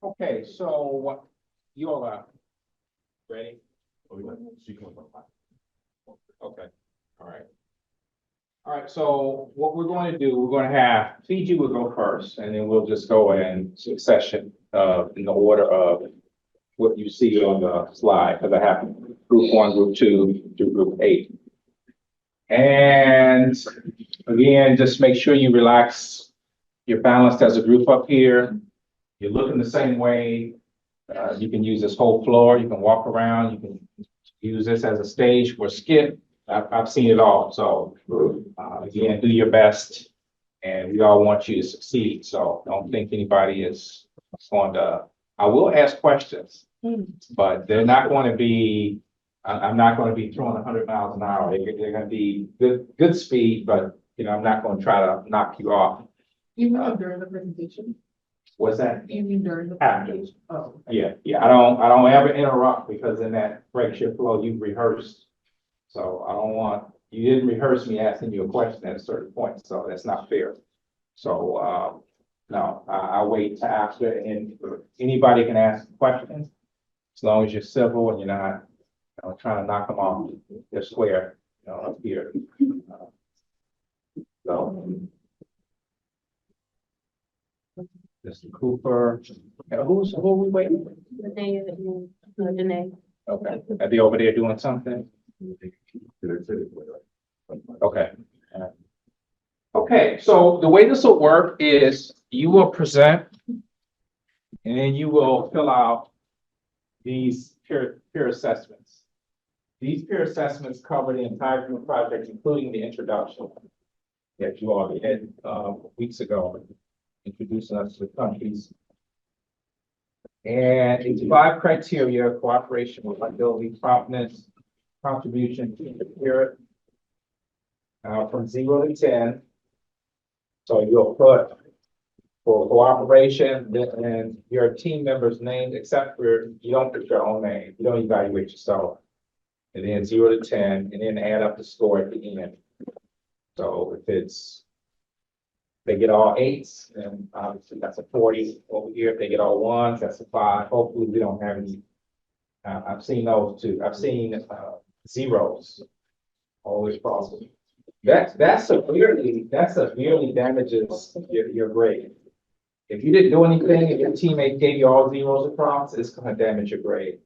Okay, so what you all are ready? Okay, all right. All right, so what we're going to do, we're going to have Fiji will go first, and then we'll just go in succession in the order of what you see on the slide, because I have group one, group two, through group eight. And again, just make sure you relax. You're balanced as a group up here. You're looking the same way. You can use this whole floor. You can walk around. You can use this as a stage for a skit. I've seen it all. So again, do your best. And we all want you to succeed. So don't think anybody is going to, I will ask questions, but they're not going to be, I'm not going to be throwing 100 miles an hour. They're going to be good speed, but you know, I'm not going to try to knock you off. Even during the presentation? What's that? Even during the After. presentation? Oh. Yeah, I don't ever interrupt, because in that breaks your flow, you've rehearsed. So I don't want, you didn't rehearse me asking you a question at a certain point, so that's not fair. So, no, I'll wait till after, and anybody can ask questions, as long as you're civil and you're not, you know, trying to knock them off their square, you know, up here. So. Mr. Cooper, who are we waiting for? Danae. Okay, are they over there doing something? Okay. Okay, so the way this will work is you will present, and then you will fill out these peer assessments. These peer assessments cover the entire group project, including the introduction that you all did weeks ago, introducing us to countries. And it's 5 criteria: cooperation, reliability, promptness, contribution, team spirit, from 0 to 10. So you'll put for cooperation and your team members' names, except for you don't put your own name. You don't evaluate yourself. And then 0 to 10, and then add up the score at the end. So if they get all 8s, then obviously that's a 40 over here. If they get all 1s, that's a 5. Hopefully we don't have any. I've seen those too. I've seen 0s. Always possible. That severely damages your grade. If you didn't do anything and your teammate gave you all 0s across, it's going to damage your grade.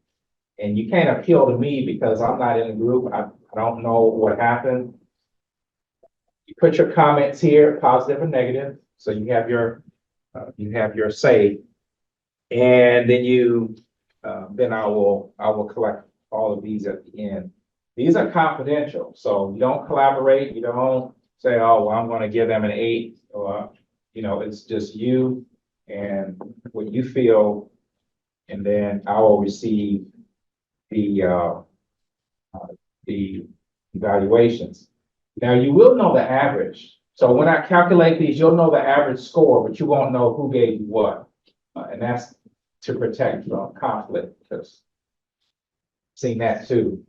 And you can't appeal to me because I'm not in the group. I don't know what happened. You put your comments here, positive or negative, so you have your say, and then then I will collect all of these at the end. These are confidential, so you don't collaborate. You don't say, "Oh, well, I'm going to give them an 8," or you know, it's just you and what you feel, and then I will receive the evaluations. Now, you will know the average. So when I calculate these, you'll know the average score, but you won't know who gave you what. And that's to protect from conflict, because I've seen that too.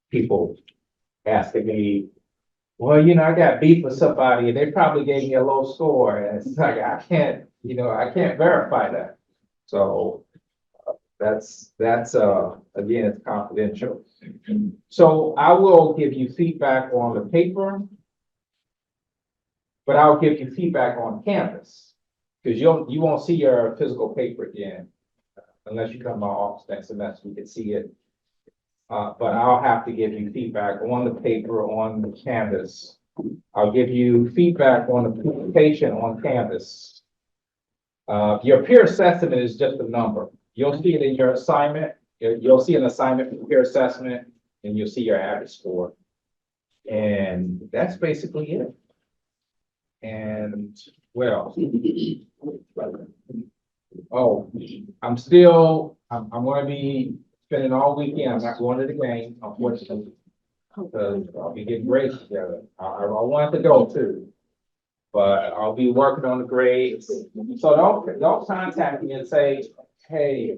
People asking me, well, you know, I got beef with somebody and they probably gave me a low score. And it's like, I can't verify that. So that's again, it's confidential. So I will give you feedback on the paper, but I'll give you feedback on Canvas, because you won't see your physical paper again unless you come to my office next semester. You can see it but I'll have to give you feedback on the paper, on the canvas. I'll give you feedback on the presentation on Canvas. Your peer assessment is just a number. You'll see it in your assignment. You'll see an assignment for peer assessment, and you'll see your average score. And that's basically it. And well, oh, I'm gonna be spending all weekend. I'm not going to the game, unfortunately. I'll be getting grades together. I want to go too, but I'll be working on the grades. So don't contact me and say, hey,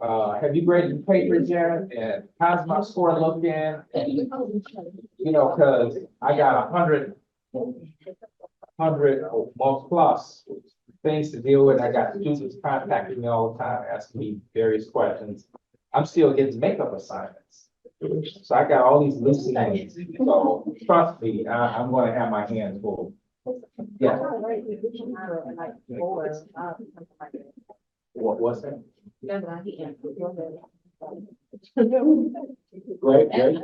have you graded the papers yet? And how's my score looking? And, you know, cause I got 100 most plus things to deal with. I got students contacting me all the time, asking me various questions. I'm still getting makeup assignments. So I got all these loose ends. So trust me, I'm gonna have my hands full. Yeah. What's that? Great, great.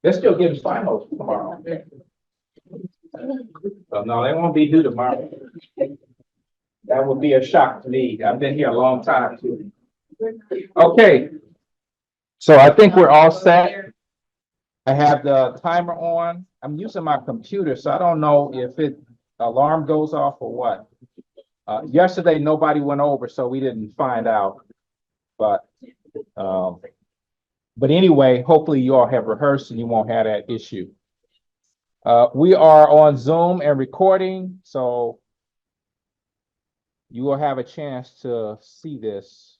They're still getting finals tomorrow. So no, they won't be due tomorrow. That would be a shock to me. I've been here a long time too. Okay. So I think we're all set. I have the timer on. I'm using my computer, so I don't know if it alarm goes off or what. Yesterday, nobody went over, so we didn't find out. But anyway, hopefully you all have rehearsed and you won't have that issue. We are on Zoom and recording, so you will have a chance to see this.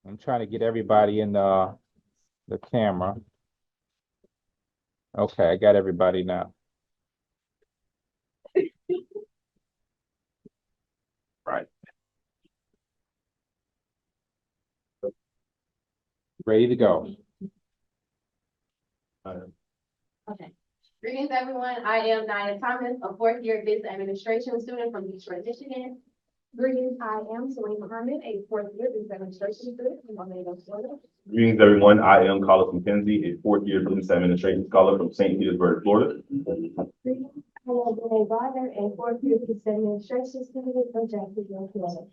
I'm trying to get everybody in the camera. Okay, I got everybody now. Right. Ready to go. Okay. Greetings, everyone. I am Nia Thomas, a fourth-year business administration student from Detroit, Michigan. Greetings, I am Selena Harmon, a fourth-year business administration student from Orlando, Florida. Greetings, everyone. I am Carlos McKenzie, a fourth-year business administration scholar from St. Petersburg, Florida. Greetings, I am Renee Gardner, a fourth-year business administration student from Jacksonville, Florida.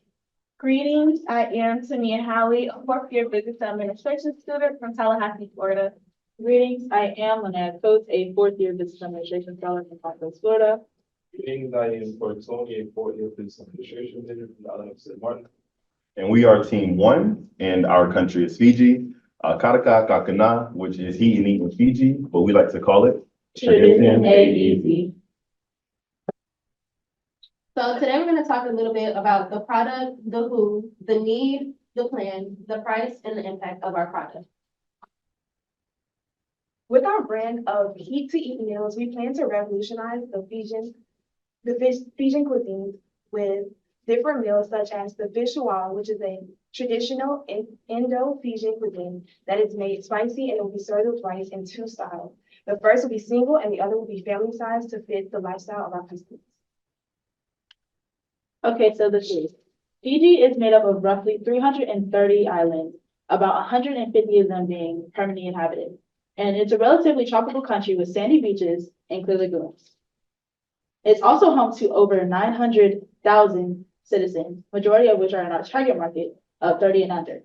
Greetings, I am Tamia Howie, a fourth-year business administration student from Tallahassee, Florida. Greetings, I am Lynette Coates, a fourth-year business administration scholar from Parkville, Florida. Greetings, I am Tony, a fourth-year business administration major from the island of St. Martin. And we are Team 1, and our country is Fiji. Kataka Kakana, which is he and in Fiji, but we like to call it Tradition ABC. So today we're going to talk a little bit about the product, the who, the need, the plan, the price, and the impact of our product. With our brand of heat-to-eat meals, we plan to revolutionize the Fijian cuisine with different meals such as the fish wall, which is a traditional Indo-Fijian cuisine that is made spicy and will be served with rice in 2 styles. The first will be single and the other will be family size to fit the lifestyle of our customers. Okay, so the truth. Fiji is made up of roughly 330 islands, about 150 of them being permanently inhabited. And it's a relatively tropical country with sandy beaches and clear lagoons. It's also home to over 900,000 citizens, majority of which are in our target market of 30 and under.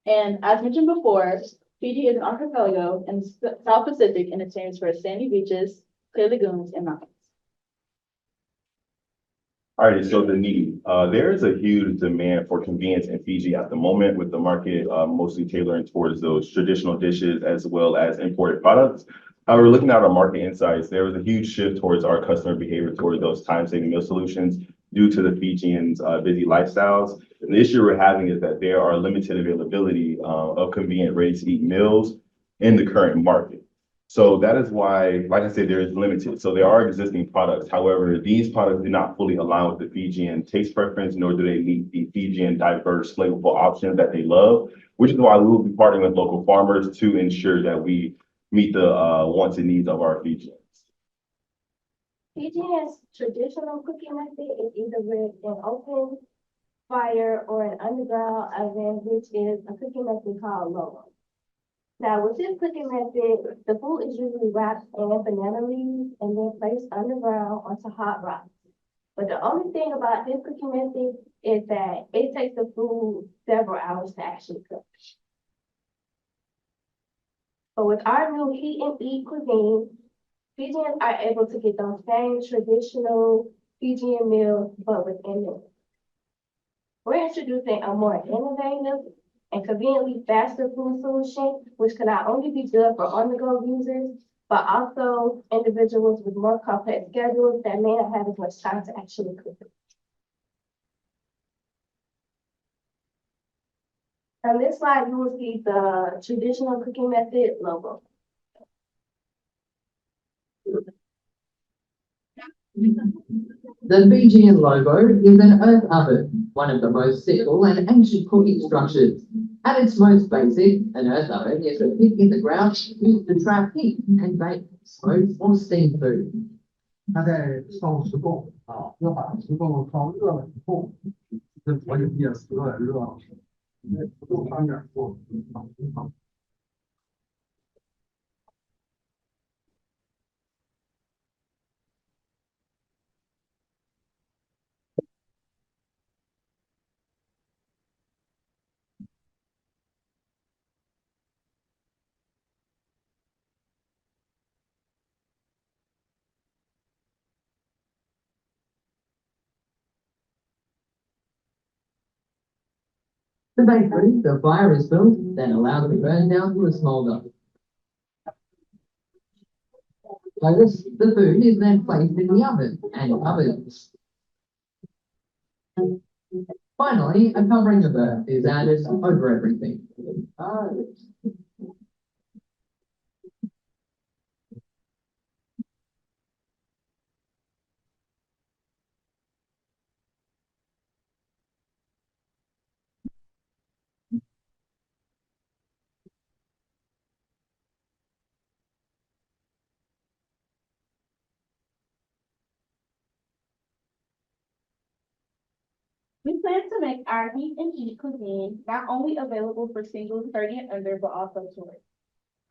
And as mentioned before, Fiji is an archipelago in the South Pacific, and it's famous for its sandy beaches, clear lagoons, and mountains. All right, so the need. There is a huge demand for convenience in Fiji at the moment, with the market mostly tailoring towards those traditional dishes as well as imported products. However, looking at our market insights, there was a huge shift towards our customer behavior towards those time-saving meal solutions due to the Fijians' busy lifestyles. And the issue we're having is that there are limited availability of convenient, ready-to-eat meals in the current market. So that is why, like I said, there is limited. So there are existing products. However, these products do not fully align with the Fijian taste preference, nor do they meet the Fijian diverse, flavorful options that they love, which is why we will be partnering with local farmers to ensure that we meet the wants and needs of our Fijians. PG's traditional cooking method is either with an open fire or an underground oven, which is a cooking method called low. Now, with this cooking method, the food is usually wrapped in banana leaves and then placed underground onto hot rocks. But the only thing about this cooking method is that it takes the food several hours to actually cook. But with our new heat and eat cuisine, Fijians are able to get those same traditional Fijian meals, but within minutes. We're introducing a more innovative and conveniently faster food solution, which can not only be good for on-the-go users, but also individuals with more complex schedules that may not have as much time to actually cook. On this slide, you will see the traditional cooking method logo. The Fijian logo is an earth oven, one of the most simple and ancient cooking structures. At its most basic, an earth oven is a pit in the ground used to trap heat and bake, smoke, or steam food. 它在烧石头要把石头烧热了以后，这火就也是热了，那石头上面做好。To bake food, the fire is built, then allowed to burn down to a smolder. First, the food is then placed in the oven and covered. Finally, a covering of earth is added over everything. We plan to make our heat and eat cuisine not only available for singles 30 and under, but also tourists.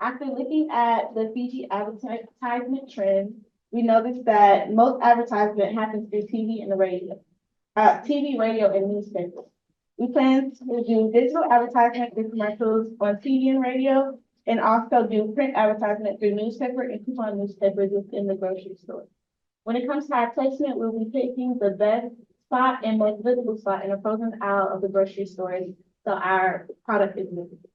After looking at the Fiji advertisement trends, we noticed that most advertisement happens through TV and the radio, TV, radio, and newspapers. We plan to do digital advertisement with commercials on TV and radio, and also do print advertisement through newspaper and coupon newspapers within the grocery store. When it comes to our placement, we'll be picking the best spot and most visible spot in a frozen aisle of the grocery stores, so our product is visible.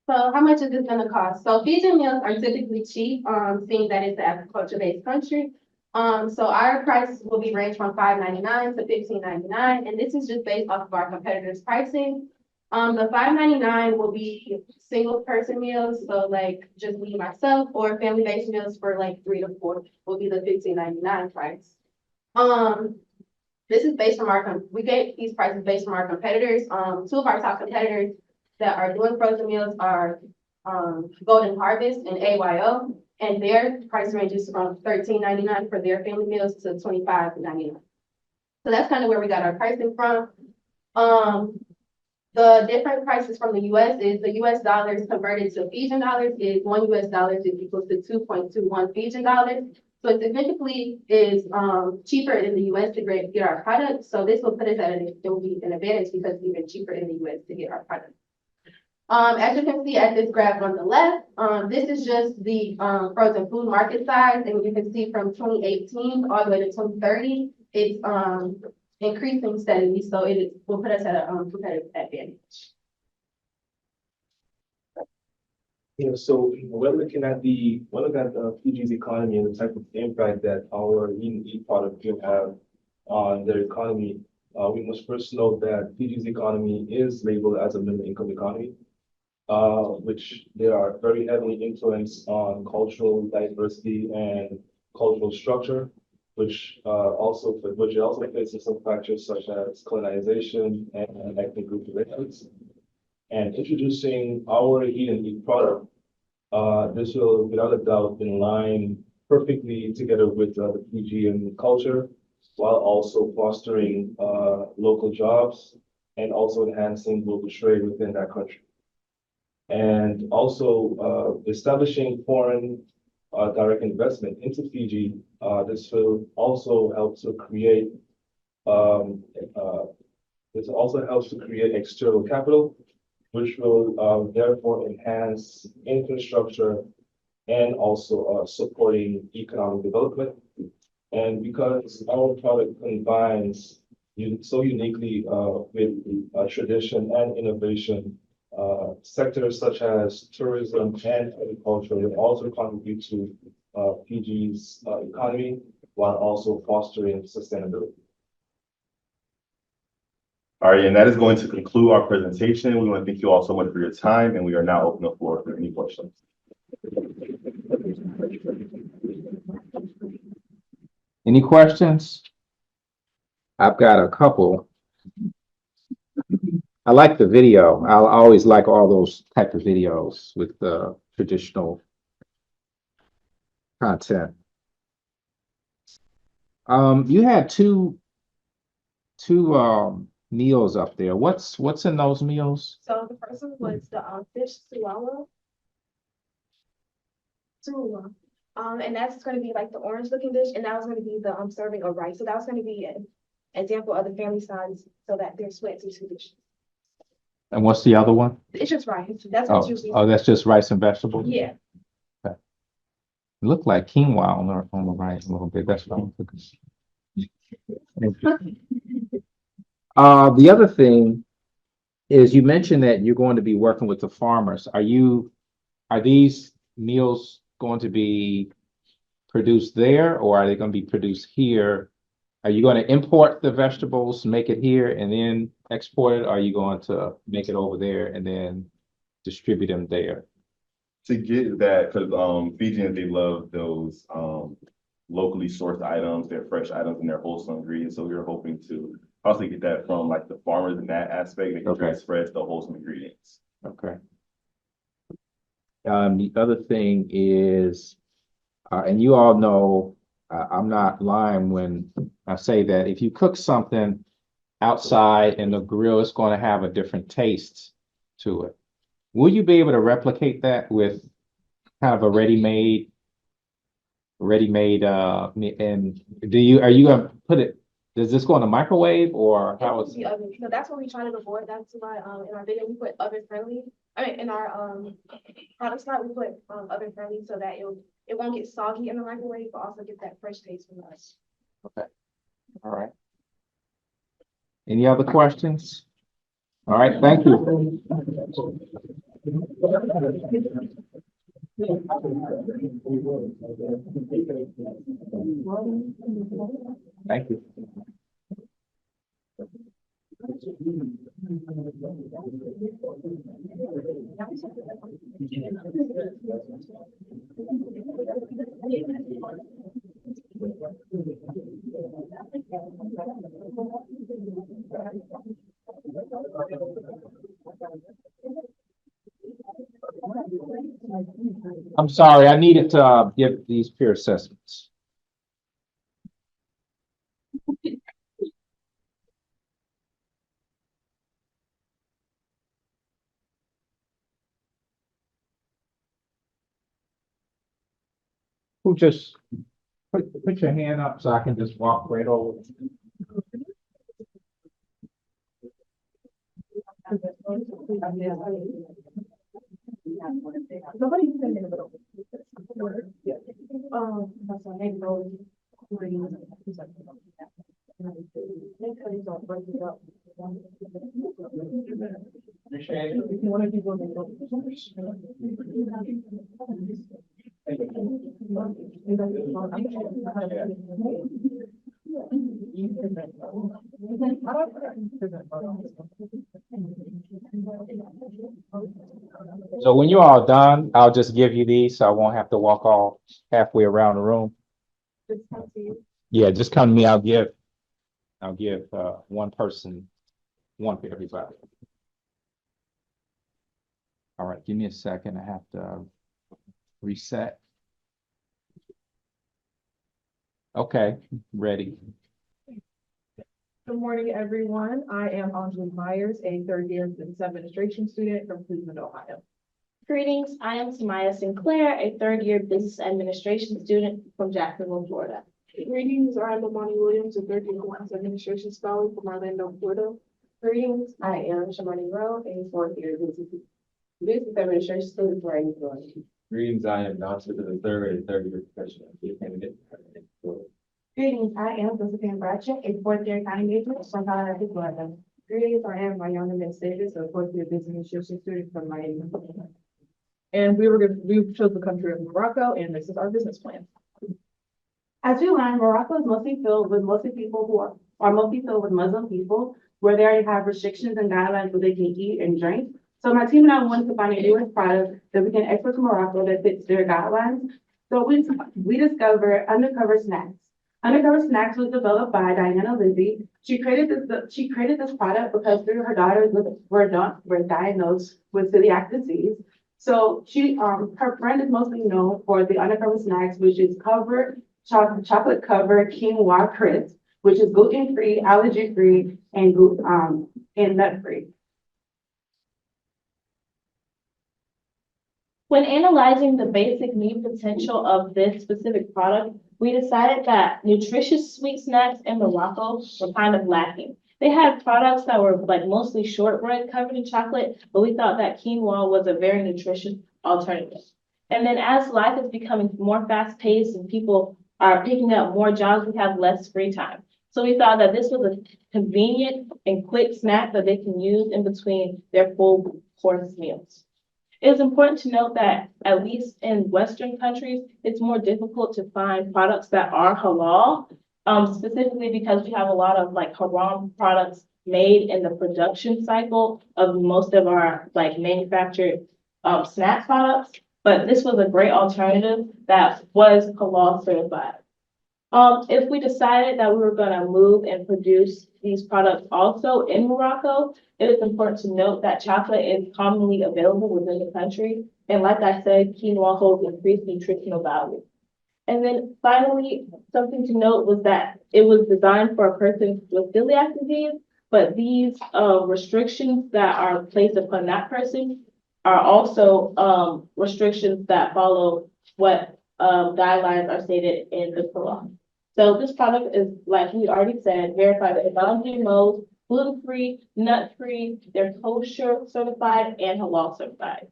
So how much is this gonna cost? So Fijian meals are typically cheap, seeing that it's an agriculture-based country. So our price will be range from $5.99 to $15.99, and this is just based off of our competitors' pricing. The $5.99 will be single person meals, so like just me, myself, or family-based meals for like 3 to 4 will be the $15.99 price. This is based on we get these prices based on our competitors. 2 of our top competitors that are doing frozen meals are Golden Harvest and AYO, and their price ranges from $13.99 for their family meals to $25.99. So that's kind of where we got our pricing from. The different prices from the US is the US dollars converted to Fijian dollars is $1 is equal to 2.21 Fijian dollars. So it significantly is cheaper in the US to get our product. So this will put us at it will be an advantage because it's even cheaper in the US to get our product. As you can see at this graph on the left, this is just the frozen food market size, and you can see from 2018 all the way to 2030, it's increasing steadily, so it will put us at a competitive advantage. Yeah, so we're looking at Fiji's economy and the type of impact that our eat product can have on their economy. We must first note that Fiji's economy is labeled as a middle income economy, which they are very heavily influenced on cultural diversity and cultural structure, which also faces some factors such as colonization and ethnic group relations. And introducing our eat and eat product This will, without a doubt, in line perfectly together with the Fijian culture, while also fostering local jobs and also enhancing global trade within that country. And also establishing foreign direct investment into Fiji. This will also help to create external capital, which will therefore enhance infrastructure and also supporting economic development. And because our product combines so uniquely with tradition and innovation, sectors such as tourism and agriculture will also contribute to Fiji's economy while also fostering sustainability. All right, and that is going to conclude our presentation. We want to thank you all so much for your time, and we are now open the floor for any questions. Any questions? I've got a couple. I like the video. I always like all those type of videos with the traditional content. You had two meals up there. What's in those meals? So the first one was the fish suala. And that's gonna be like the orange looking dish, and that was gonna be the serving of rice. So that was gonna be an example of the family size, so that they're split into two dishes. And what's the other one? It's just rice. That's Oh, what's usually. oh, that's just rice and vegetables? Yeah. Okay. It looked like quinoa on the right a little bit. That's what I'm looking. The other thing is you mentioned that you're going to be working with the farmers. Are these meals going to be produced there, or are they going to be produced here? Are you going to import the vegetables, make it here, and then export it? Or are you going to make it over there and then distribute them there? To get that, because Fijians, they love those locally sourced items, their fresh items, and their wholesome ingredients. So we were hoping to also get that from like the farmers in that aspect, making sure it spreads the wholesome ingredients. Okay. The other thing is, and you all know, I'm not lying when I say that if you cook something outside in the grill, it's going to have a different taste to it. Will you be able to replicate that with kind of a ready-made, and are you going to put it, does this go in the microwave or how is? The oven. So that's what we try to avoid. That's why in our video we put oven friendly. I mean, in our product slide we put oven friendly so that it won't get soggy in the microwave, but also get that fresh taste from us. Okay. All right. Any other questions? All right, thank you. Thank you. I'm sorry, I needed to give these peer assessments. Who just put your hand up so I can just walk right over. So when you're all done, I'll just give you these so I won't have to walk all halfway around the room. Yeah, just come to me. I'll give one person, one for everybody. All right, give me a second. I have to Reset. Okay, ready. Good morning, everyone. I am Anjali Myers, a third-year business administration student from Cleveland, Ohio. Greetings, I am Samaya Sinclair, a third-year business administration student from Jacksonville, Florida. Greetings, I am Amani Williams, a third-year business administration scholar from Orlando, Florida. Greetings, I am Shamani Rowe, a fourth-year business administration student from Raleigh, Florida. Greetings, I am Don Smith, the third-year professional candidate. Greetings, I am Josephine Bradshaw, a fourth-year accounting major from Colorado, Florida. Greetings, I am Mayana Miss Davis, a fourth-year business administration student from Miami. And we chose the country of Morocco, and this is our business plan. As we learned, Morocco is mostly filled with people who are mostly filled with Muslim people, where they already have restrictions and guidelines what they can eat and drink. So my team and I wanted to find a U.S. product that we can export to Morocco that fits their guidelines. So we discovered Undercover Snacks. Undercover Snacks was developed by Diana Lizzie. She created this product because three of her daughters were diagnosed with celiac disease. So her brand is mostly known for the Undercover Snacks, which is chocolate covered quinoa crisp, which is gluten-free, allergy-free, and nut-free. When analyzing the basic need potential of this specific product, we decided that nutritious sweet snacks in Morocco were kind of lacking. They had products that were like mostly shortbread covered in chocolate, but we thought that quinoa was a very nutritious alternative. And then as life is becoming more fast-paced and people are picking up more jobs, we have less free time. So we thought that this was a convenient and quick snack that they can use in between their full course meals. It is important to note that, at least in Western countries, it's more difficult to find products that are halal, specifically because we have a lot of like haram products made in the production cycle of most of our like manufactured snack products. But this was a great alternative that was halal certified. If we decided that we were gonna move and produce these products also in Morocco, it is important to note that chocolate is commonly available within the country. And like I said, quinoa holds increased nutritional value. And then finally, something to note was that it was designed for a person with celiac disease, but these restrictions that are placed upon that person are also restrictions that follow what guidelines are stated in the Quran. So this product is, like we already said, verified by non-GMOs, gluten-free, nut-free, they're kosher certified and halal certified.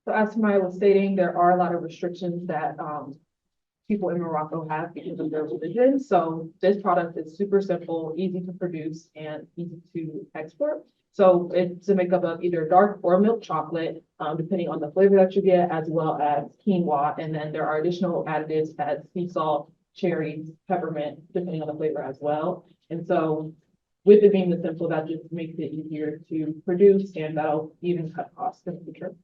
So as Maya was stating, there are a lot of restrictions that people in Morocco have because of their religion. So this product is super simple, easy to produce, and easy to export. So it's a makeup of either dark or milk chocolate, depending on the flavor that you get, as well as quinoa. And then there are additional additives as sea salt, cherries, peppermint, depending on the flavor as well. And so with it being this simple, that just makes it easier to produce, and that'll even cut costs in the future.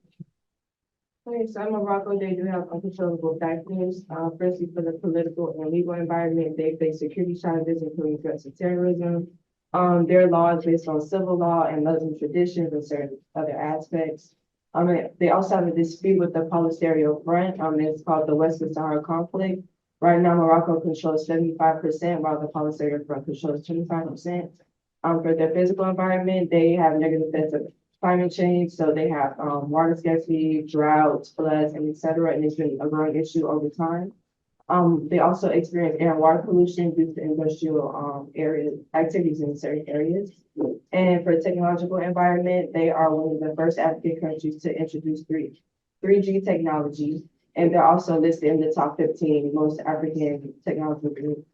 Okay, so in Morocco, they do have uncontrollable factors. Firstly, for the political and legal environment, they face security challenges, including threats of terrorism. Their law is based on civil law and Muslim traditions and certain other aspects. They also have a dispute with the Polisario Front. It's called the Western Sahara Conflict. Right now, Morocco controls 75%, while the Polisario Front controls 25%. For their physical environment, they have negative effects of climate change. So they have water scarcity, droughts, floods, and et cetera. And it's been a growing issue over time. They also experience air and water pollution due to industrial activities in certain areas. And for technological environment, they are one of the first African countries to introduce 3G technology. And they're also listed in the top 15 most African technology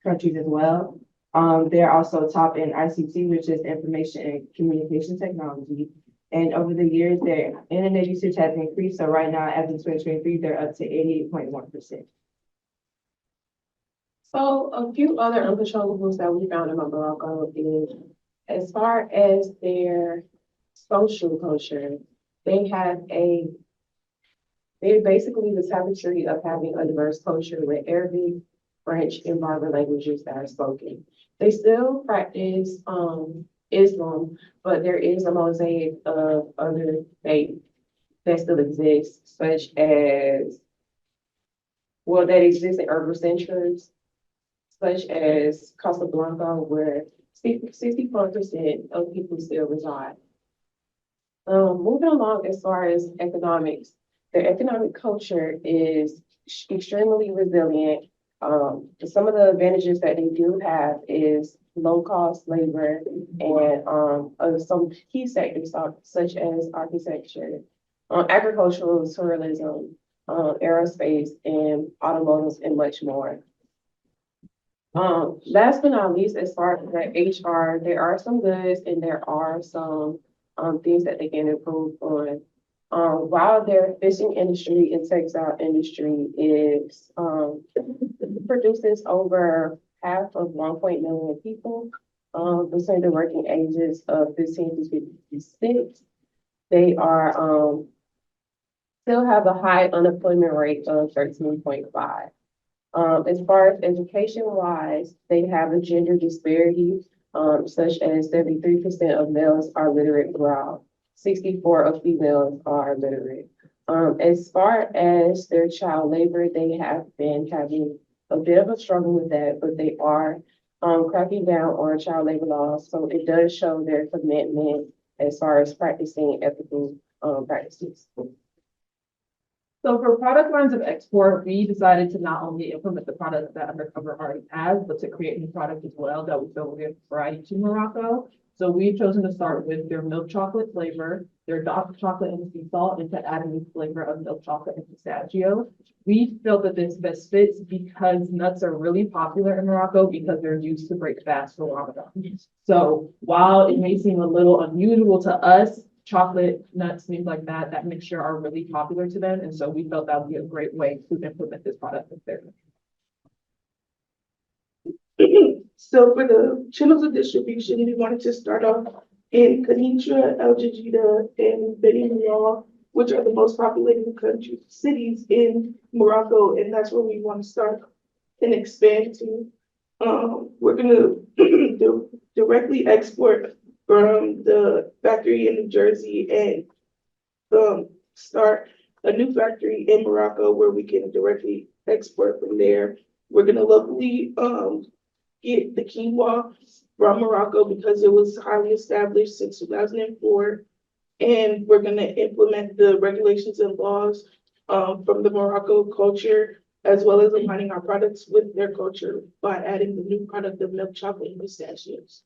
countries as well. They're also top in ICT, which is information and communication technology. And over the years, their internet usage has increased. So right now, as of 2023, they're up to 88.1%. So a few other uncontrollables that we found in Morocco is, as far as their social culture, they basically the tapestry of having a diverse culture with Arabic, French, and Berber languages that are spoken. They still practice Islam, but there is a mosaic of other faiths. that still exist, such as, well, that exist in urban centers, such as Casablanca, where 64% of people still reside. Moving along as far as economics, their economic culture is extremely resilient. Some of the advantages that they do have is low cost labor and some key sectors such as architecture, agricultural, tourism, aerospace, and automotives, and much more. Last but not least, as far as the HR, there are some goods and there are some things that they can improve on. While their fishing industry and textile industry is produces over half of 1 million people, between the working ages of 15 to 56, they are still have a high unemployment rate of 13.5. As far as education wise, they have a gender disparity, such as 73% of males are literate, while 64% of females are literate. As far as their child labor, they have been having a bit of a struggle with that, but they are cracking down on child labor laws. So it does show their commitment as far as practicing ethical practices. So for product lines of export, we decided to not only implement the products that Undercover already has, but to create new products as well that we feel will give variety to Morocco. So we've chosen to start with their milk chocolate flavor, their dark chocolate and sea salt, and to add a new flavor of milk chocolate and pistachio. We feel that this best fits because nuts are really popular in Morocco because they're used to break fast for Ramadan. So while it may seem a little unusual to us, chocolate, nuts, things like that, that mixture are really popular to them. And so we felt that would be a great way to implement this product with their. So for the channels of distribution, we wanted to start off in Kenitra, El Jadida, and Beni Mellal, which are the most populated cities in Morocco, and that's where we want to start and expand to. We're going to directly export from the factory in New Jersey and start a new factory in Morocco where we can directly export from there. We're going to locally get the quinoa from Morocco because it was highly established since 2004. And we're going to implement the regulations and laws from the Morocco culture, as well as aligning our products with their culture by adding the new product of milk chocolate and pistachios.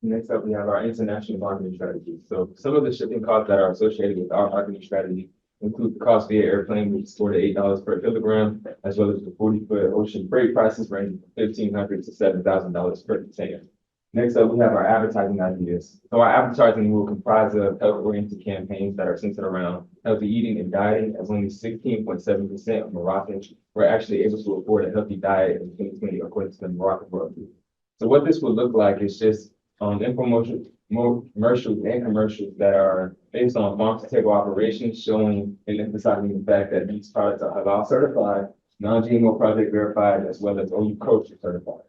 Next up, we have our international marketing strategy. So some of the shipping costs that are associated with our marketing strategy include the cost via airplane, which is $4 to $8 per kilogram, as well as the 40-foot ocean freight prices ranging from $1,500 to $7,000 per container. Next up, we have our advertising ideas. So our advertising will comprise of health-oriented campaigns that are centered around healthy eating and dieting, as only 16.7% of Moroccans were actually able to afford a healthy diet in 2020, according to the Moroccan World Food. So what this would look like is just infomercials and commercials that are based on farm-to-table operations, showing and emphasizing the fact that these products are halal certified, non-GMO project verified, as well as OU culture certified.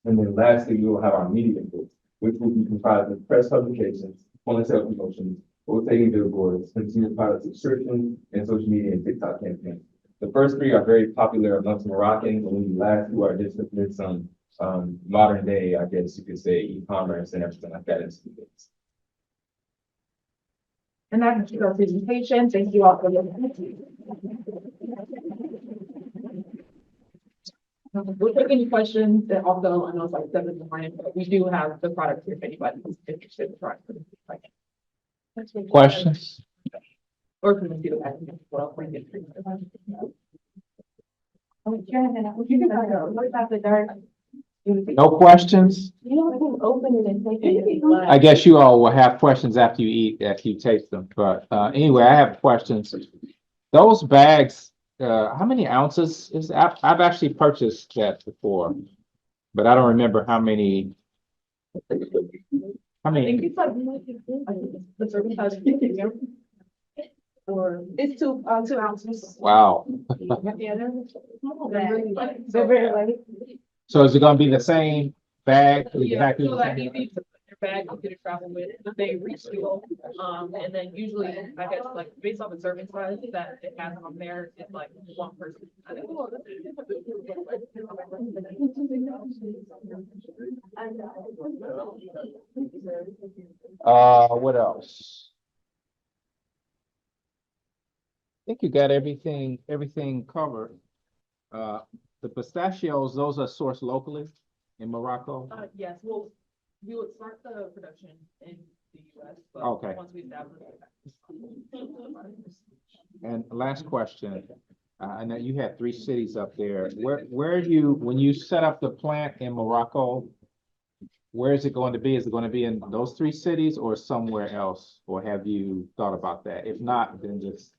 And then lastly, we will have our media inputs, which will be comprised of press publications, point-of-sale promotions, rotating billboards, consumer product subscriptions, and social media and TikTok campaigns. The first three are very popular amongst Moroccans, and the last two are just with some modern day, I guess you could say, e-commerce and everything like that. And that concludes our presentation. Thank you all for listening. We'll take any questions that also, I know it's like 7 in the morning, but we do have the product here if anybody is interested in the product. Questions? Or can we do that? Well, bring it. No questions? Open it and take it. I guess you all will have questions after you taste them, but anyway, I have questions. Those bags, how many ounces is that? I've actually purchased that before, but I don't remember how many. I think it's like the serving size. Or It's 2 ounces. Wow. yeah, They're very light. So is it gonna be the same bag? yeah, so that easy to put bag you to travel with, they refuel. And then usually, I guess, like, based on the serving size that it has on there, it's like one person. What else? I think you got everything covered. The pistachios, those are sourced locally in Morocco? Yes, well, we would start the production in the US, but Okay. once we establish. And last question, I know you had 3 cities up there. Where you, when you set up the plant in Morocco, where is it going to be? Is it going to be in those 3 cities or somewhere else? Or have you thought about that? If not, then just,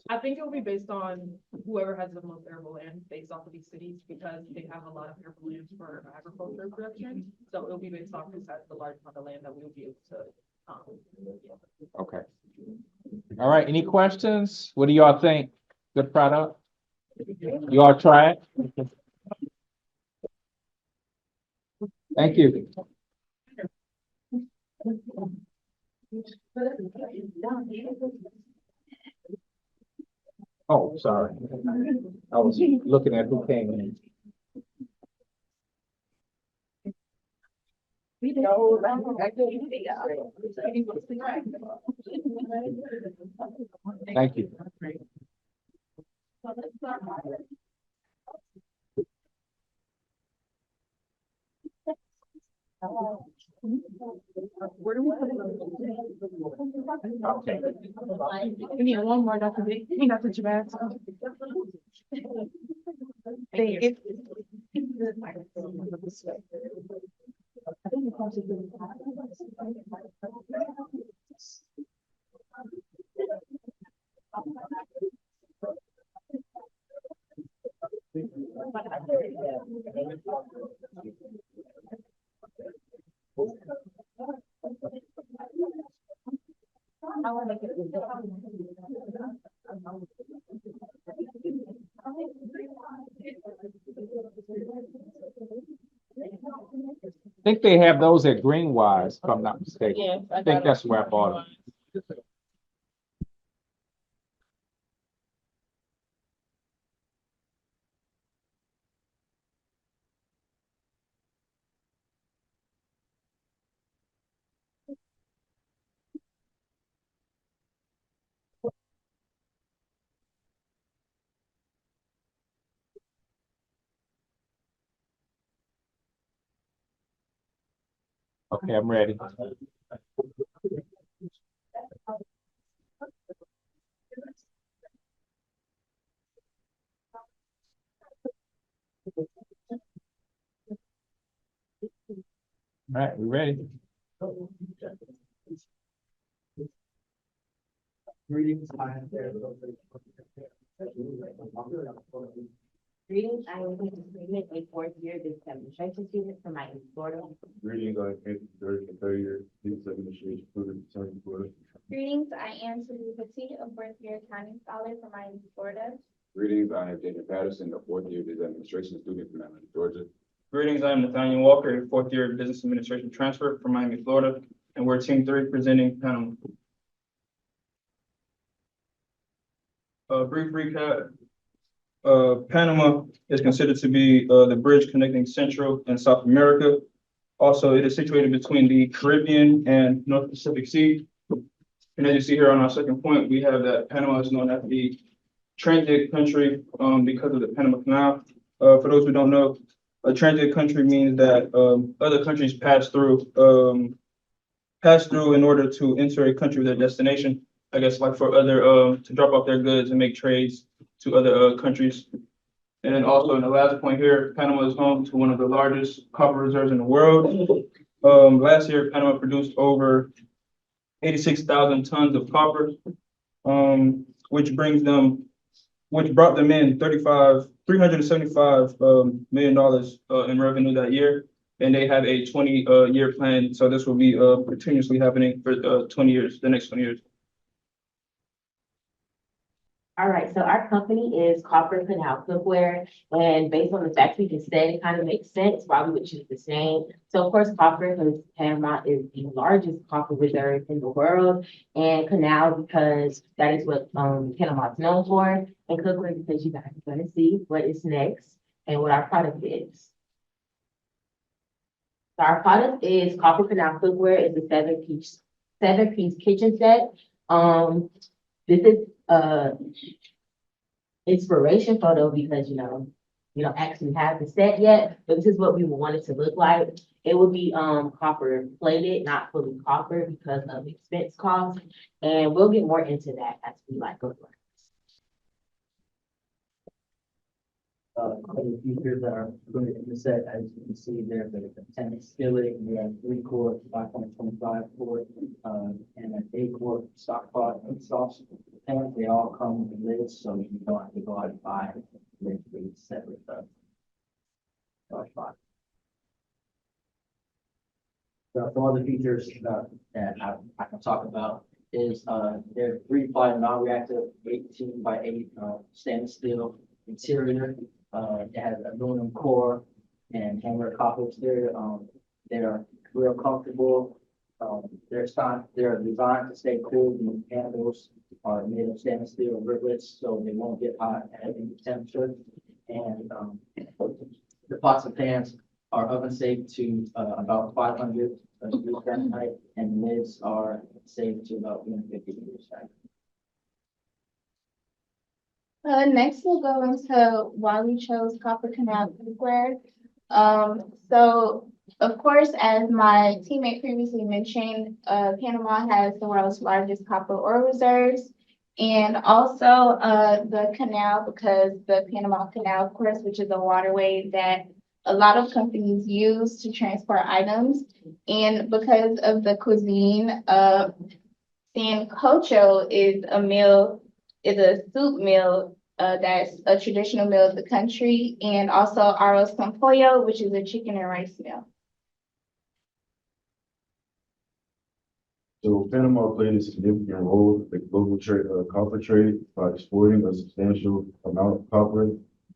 I think it will be based on whoever has the most arable land based off of these cities, because they have a lot of arable lands for agriculture production. So it'll be based off who has the large amount of land that we will be able to, yeah. okay. All right, any questions? What do y'all think? Good product? You all try it? Thank you. Oh, sorry. I was looking at who came in. Thank you. Where do we put it? Okay. We need one more, Dr. B. Dr. Jabaz. Thank you. I think they have those at Greenwise, if I'm not mistaken. Yes, I think that's where I bought them. Okay, I'm ready. All right, we ready? Greetings, I am there. Greetings, I am Mrs. Freeman, a 4th-year business administration student from Miami, Florida. Greetings, I'm third year business administration student from Florida. Greetings, I am Susie Petit, a 4th-year accounting scholar from Miami, Florida. Greetings, I am Daniel Patterson, a 4th-year business administration student from Atlanta, Georgia. Greetings, I am Nathaniel Walker, a 4th-year business administration transfer from Miami, Florida, and we're Team 3 presenting Panama. A brief recap. Panama is considered to be the bridge connecting Central and South America. Also, it is situated between the Caribbean and North Pacific Sea. And as you see here on our second point, we have that Panama is known as the transit country because of the Panama Canal. For those who don't know, a transit country means that other countries pass through in order to enter a country with their destination. I guess like for other to drop off their goods and make trades to other countries. And then also in the last point here, Panama is home to one of the largest copper reserves in the world. Last year, Panama produced over 86,000 tons of copper, which brought them in $375 million in revenue that year. And they have a 20-year plan. So this will be continuously happening for 20 years, the next 20 years. All right, so our company is Copper Canal Cookware, and based on the facts we just said, it kind of makes sense why we would choose the name. So of course, copper, because Panama is the largest copper reserve in the world, and canal because that is what Panama is known for, and cookware because you guys are going to see what is next and what our product is. So our product is Copper Canal Cookware. It's a seven-piece kitchen set. This is inspiration photo because, we don't actually have the set yet, but this is what we would want it to look like. It would be copper plated, not fully copper because of expense costs. And we'll get more into that as we go through. The features that are included in the set, as you can see there, there's a 10 skillet, we have 3-quart, 5.25 quart, and an 8-quart stock pot and sauce pans. They all come with lids, so you don't have to go out and buy lids for each separate sauce pot. So some other features that I can talk about is their 3-ply non-reactive 18 by 8 stainless steel interior. It has aluminum core and hammer copper exterior. They're real comfortable. They're designed to stay cool. The handles are made of stainless steel rivets, so they won't get hot at any temperature. And the pots and pans are oven safe to about 500 degrees Fahrenheit, and the lids are safe to about 150 degrees Fahrenheit. Next we'll go into why we chose Copper Canal Cookware. So of course, as my teammate previously mentioned, Panama has the world's largest copper ore reserves. And also the canal, because the Panama Canal, of course, which is a waterway that a lot of companies use to transport items. And because of the cuisine, Sancocho is a soup meal that's a traditional meal of the country, and also arroz con pollo, which is a chicken and rice meal. So Panama played a significant role in the global copper trade by exporting a substantial amount of copper,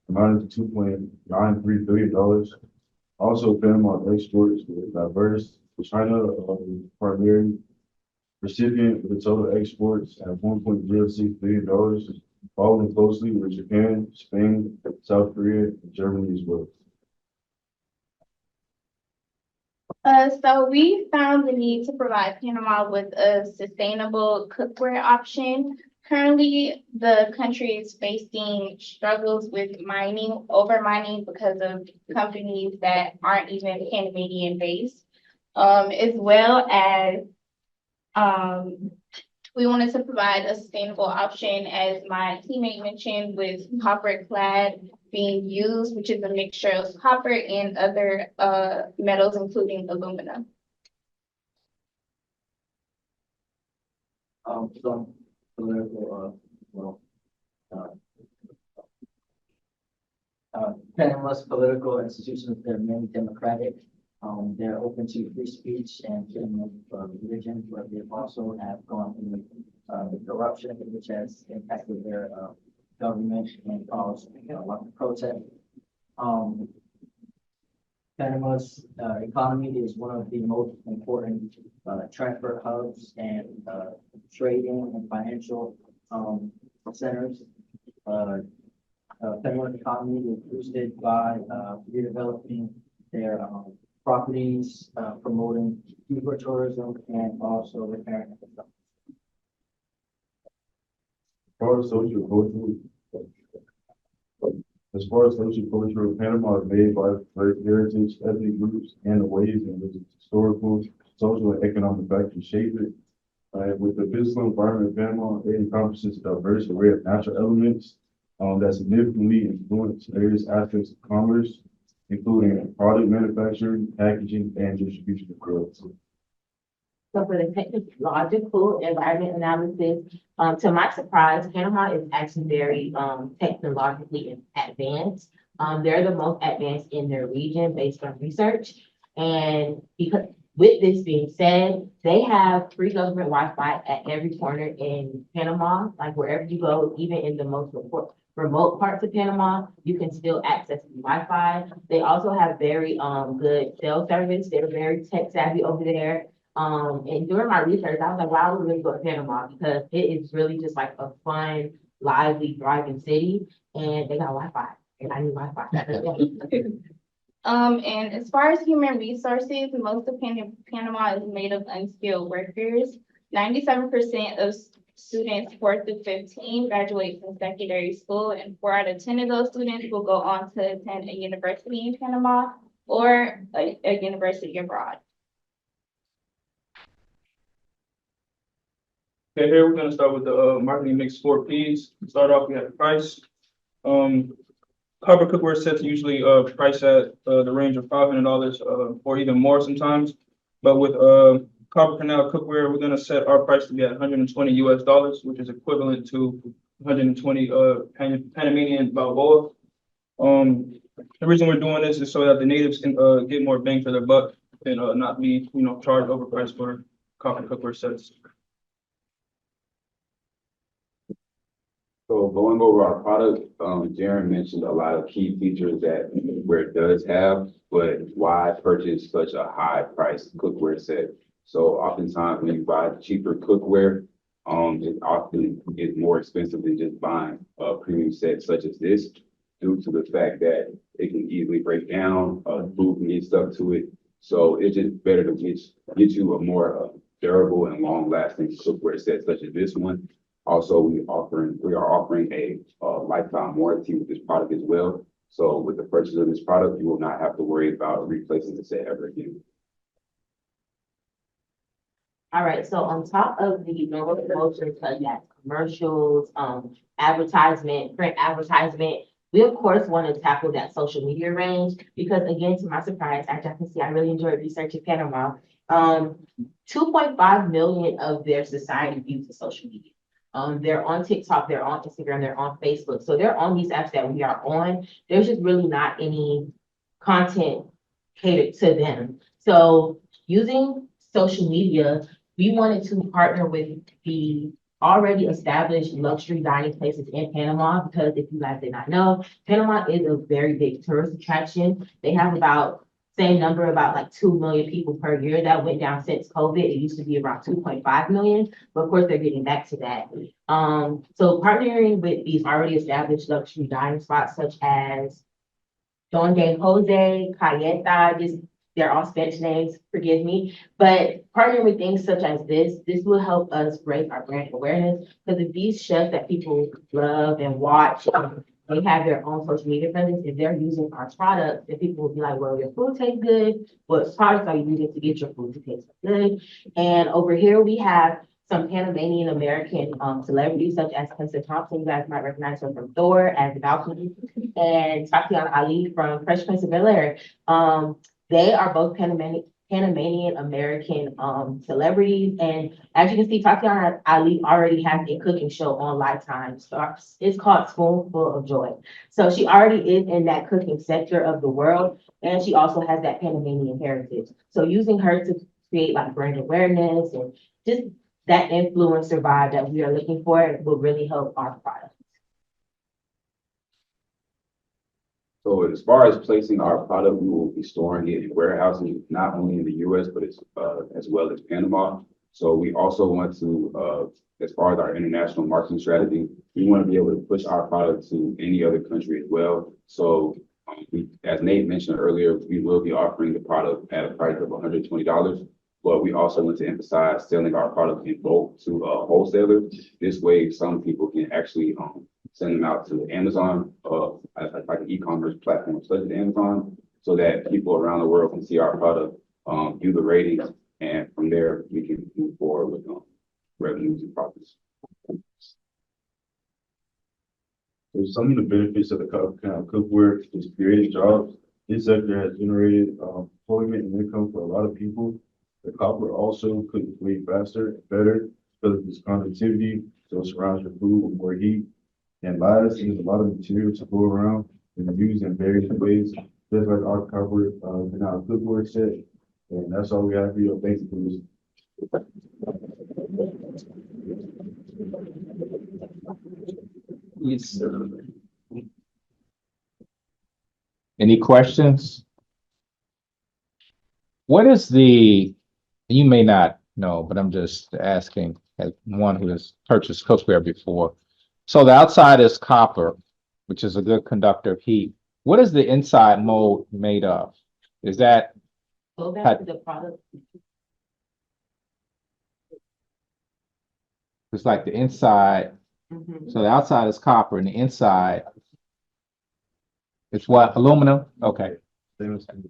amounting to $2.93 billion. Also, Panama exports were diverse. China was primary recipient of the total exports at $1.06 billion, following closely with Japan, Spain, South Korea, and Germany as well. So we found the need to provide Panama with a sustainable cookware option. Currently, the country is facing struggles with over-mining because of companies that aren't even Panamanian based, as well as we wanted to provide a sustainable option, as my teammate mentioned, with copper clad being used, which is a mixture of copper and other metals, including aluminum. Some political, Panama's political institutions, they're mainly democratic. They're open to free speech and freedom of religion, but they also have gone through the corruption, which has impacted their government and caused a lot of protest. Panama's economy is one of the most important transfer hubs and trading and financial centers. Panama's economy is boosted by redeveloping their properties, promoting ecotourism, and also repairing infrastructure. As far as social culture, Panama is made by heritage, ethnic groups, and the ways in which historical, social, and economic factors shape it. With the physical environment of Panama, it encompasses a diverse array of natural elements that significantly influence various aspects of commerce, including product manufacturing, packaging, and distribution of goods. So for the technological environment analysis, to my surprise, Panama is actually very technologically advanced. They're the most advanced in their region based on research. And because With this being said, they have free government Wi-Fi at every corner in Panama, like wherever you go, even in the most remote parts of Panama, you can still access the Wi-Fi. They also have very good cell service. They're very tech savvy over there. And during my research, I was like, wow, I would really go to Panama because it is really just like a fun, lively, thriving city, and they got Wi-Fi, and I need Wi-Fi. And as far as human resources, most of Panama is made of unskilled workers. 97% of students 4 through 15 graduate from secondary school, and 4 out of 10 of those students will go on to attend a university in Panama or a university abroad. Okay, here we're gonna start with the marketing mix 4 Ps. Start off, we have the price. Copper cookware sets usually price at the range of $500 or even more sometimes. But with copper canal cookware, we're gonna set our price to be at $120 US, which is equivalent to 120 Panamanian Balboa. The reason we're doing this is so that the natives can get more bang for their buck and not be, charged overpriced for copper cookware sets. So going over our product, Jaren mentioned a lot of key features that where it does have, but why purchase such a high priced cookware set? So oftentimes when you buy cheaper cookware, it often is more expensive than just buying a premium set such as this, due to the fact that it can easily break down, food can get stuck to it. So it's just better to get you a more durable and long lasting cookware set such as this one. Also, we are offering a lifetime warranty with this product as well. So with the purchase of this product, you will not have to worry about replacing the set ever again. All right, so on top of the normal promotions such as commercials, advertisement, print advertisement, we of course want to tackle that social media range because again, to my surprise, as y'all can see, I really enjoyed researching Panama. 2.5 million of their society uses social media. They're on TikTok, they're on Instagram, they're on Facebook. So they're on these apps that we are on. There's just really not any content catered to them. So using social media, we wanted to partner with the already established luxury dining places in Panama, because if you guys did not know, Panama is a very big tourist attraction. They have about same number, about like 2 million people per year. That went down since COVID. It used to be around 2.5 million, but of course they're getting back to that. So partnering with these already established luxury dining spots such as Donde Jose, Cayeta, just they're all Spanish names, forgive me. But partnering with things such as this will help us raise our brand awareness. Because if these chefs that people love and watch, they have their own social media presence, if they're using our products, then people will be like, well, your food tastes good. What products are you using to get your food to taste good? And over here we have some Panamanian American celebrities such as Tessa Thompson. You guys might recognize her from Thor as the Balcony, and Tatiana Ali from Fresh Prince of Bel-Air. They are both Panamanian American celebrities. And as you can see, Tatiana Ali already has a cooking show on Lifetime. So it's called Spoonful of Joy. So she already is in that cooking sector of the world. And she also has that Panamanian heritage. So using her to create like brand awareness and just that influencer vibe that we are looking for will really help our product. So as far as placing our product, we will be storing it in warehouses, not only in the US, but it's, as well as Panama. So we also want to, as far as our international marketing strategy, we want to be able to push our product to any other country as well. So as Nate mentioned earlier, we will be offering the product at a price of $120, but we also want to emphasize selling our product in bulk to wholesalers. This way, some people can actually send them out to Amazon, like an e-commerce platform such as Amazon, so that people around the world can see our product, view the ratings, and from there we can move forward with revenues and profits. So some of the benefits of the cookware is creating jobs. This sector has generated employment and income for a lot of people. The copper also cooks way faster and better because of its conductivity, so it surrounds your food with more heat. And last, there's a lot of material to go around and used in various ways, just like our copper in our cookware set. And that's all we have for you. Thank you for listening. Yes, sir. Any questions? What is you may not know, but I'm just asking as one who has purchased cookware before. So the outside is copper, which is a good conductor of heat. What is the inside mold made of? Is that, Go back to the product. it's like the inside, so the outside is copper and the inside is what, aluminum? Okay. Stainless steel.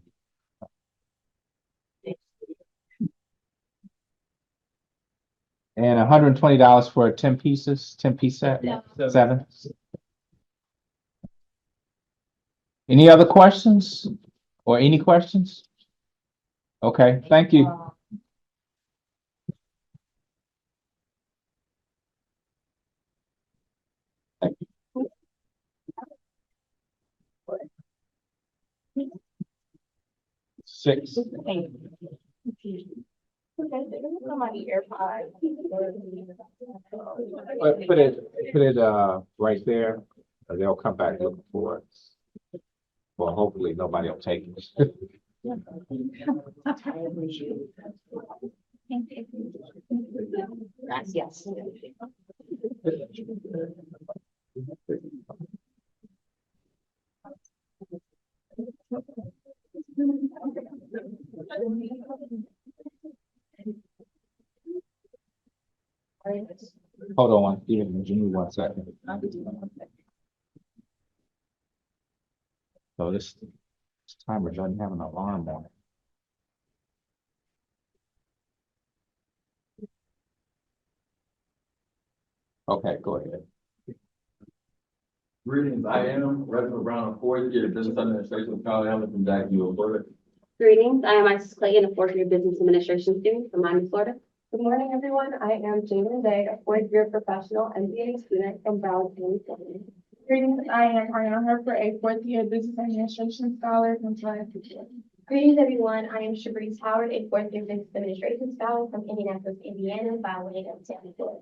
And $120 for 10 pieces, 10-piece set? No. 7? Any other questions? Or any questions? Okay, thank you. Thank you. 6. Somebody AirPods. Put it right there, and they'll come back looking for it. Well, hopefully nobody will take it. Yes. Hold on, give me 1 second. So this timer doesn't have an alarm on it. Okay, go ahead. Greetings, I am Reginald Brown, a fourth-year business administration with College Hamilton from Jacksonville, Florida. Greetings, I am Isis Clayton, a fourth year business administration student from Miami, Florida. Good morning, everyone. I am Jalen Day, a fourth-year professional MBA student from Broward County, Florida. Greetings, I am Ariana Harper, a fourth year business administration scholar from Florida. Greetings, everyone. I am Shabrice Howard, a fourth year business administration scholar from Indianapolis, Indiana, by way of Tampa, Florida.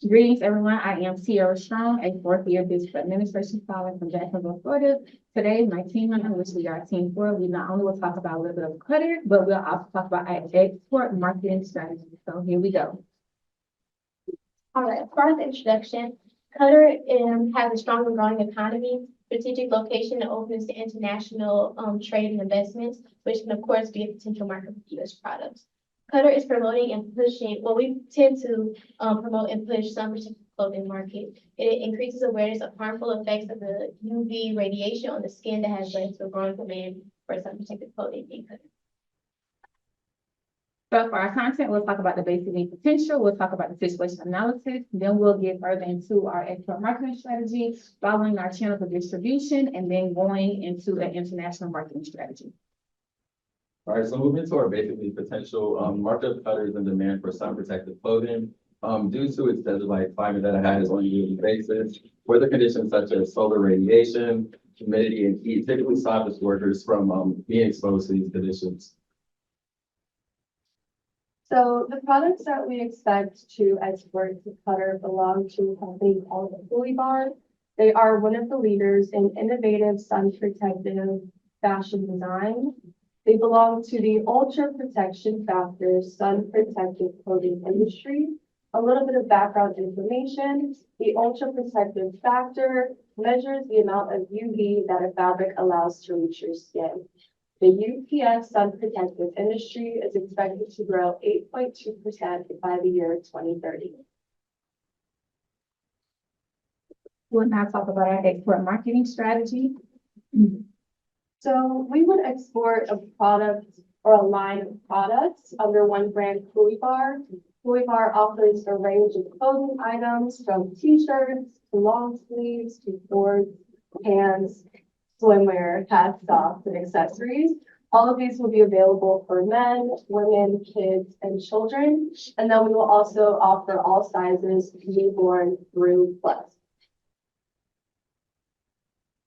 Greetings, everyone. I am Sierra Strong, a fourth-year business administration scholar from Jacksonville, Florida. Today, my team and I, which we are Team 4, we not only will talk about a little bit of credit, but we'll also talk about our export marketing strategy. So here we go. All right, as far as the introduction, Qatar has a strong and growing economy, strategic location, and openness to international trade and investments, which can of course be a potential market for U.S. products. Qatar is promoting and pushing, well, we tend to promote and push some particular clothing market. It increases awareness of harmful effects of the UV radiation on the skin that has led to a growing demand for some protective clothing in Qatar. So for our content, we'll talk about the basic need potential, we'll talk about the situation analysis, then we'll get further into our export marketing strategy, following our channels of distribution, and then going into the international marketing strategy. All right, so moving to our basic need potential, market of Qatar is in demand for sun protective clothing. Due to its desert-like climate that it has on a yearly basis, weather conditions such as solar radiation, humidity, and heat typically stop its workers from being exposed to these conditions. So the products that we expect to export to Qatar belong to a company called FAMUSBI. They are one of the leaders in innovative sun protective fashion design. They belong to the ultra protection factor sun protective clothing industry. A little bit of background information. The ultra protective factor measures the amount of UV that a fabric allows to reach your skin. The UPS sun protective industry is expected to grow 8.2% by the year 2030. We'll now talk about our export marketing strategy. So we would export a product or a line of products under one brand, FAMUSBI. FAMUSBI offers a range of clothing items from t-shirts to long sleeves to shorts, pants, swimwear, hats, socks, and accessories. All of these will be available for men, women, kids, and children. And then we will also offer all sizes, newborn through plus.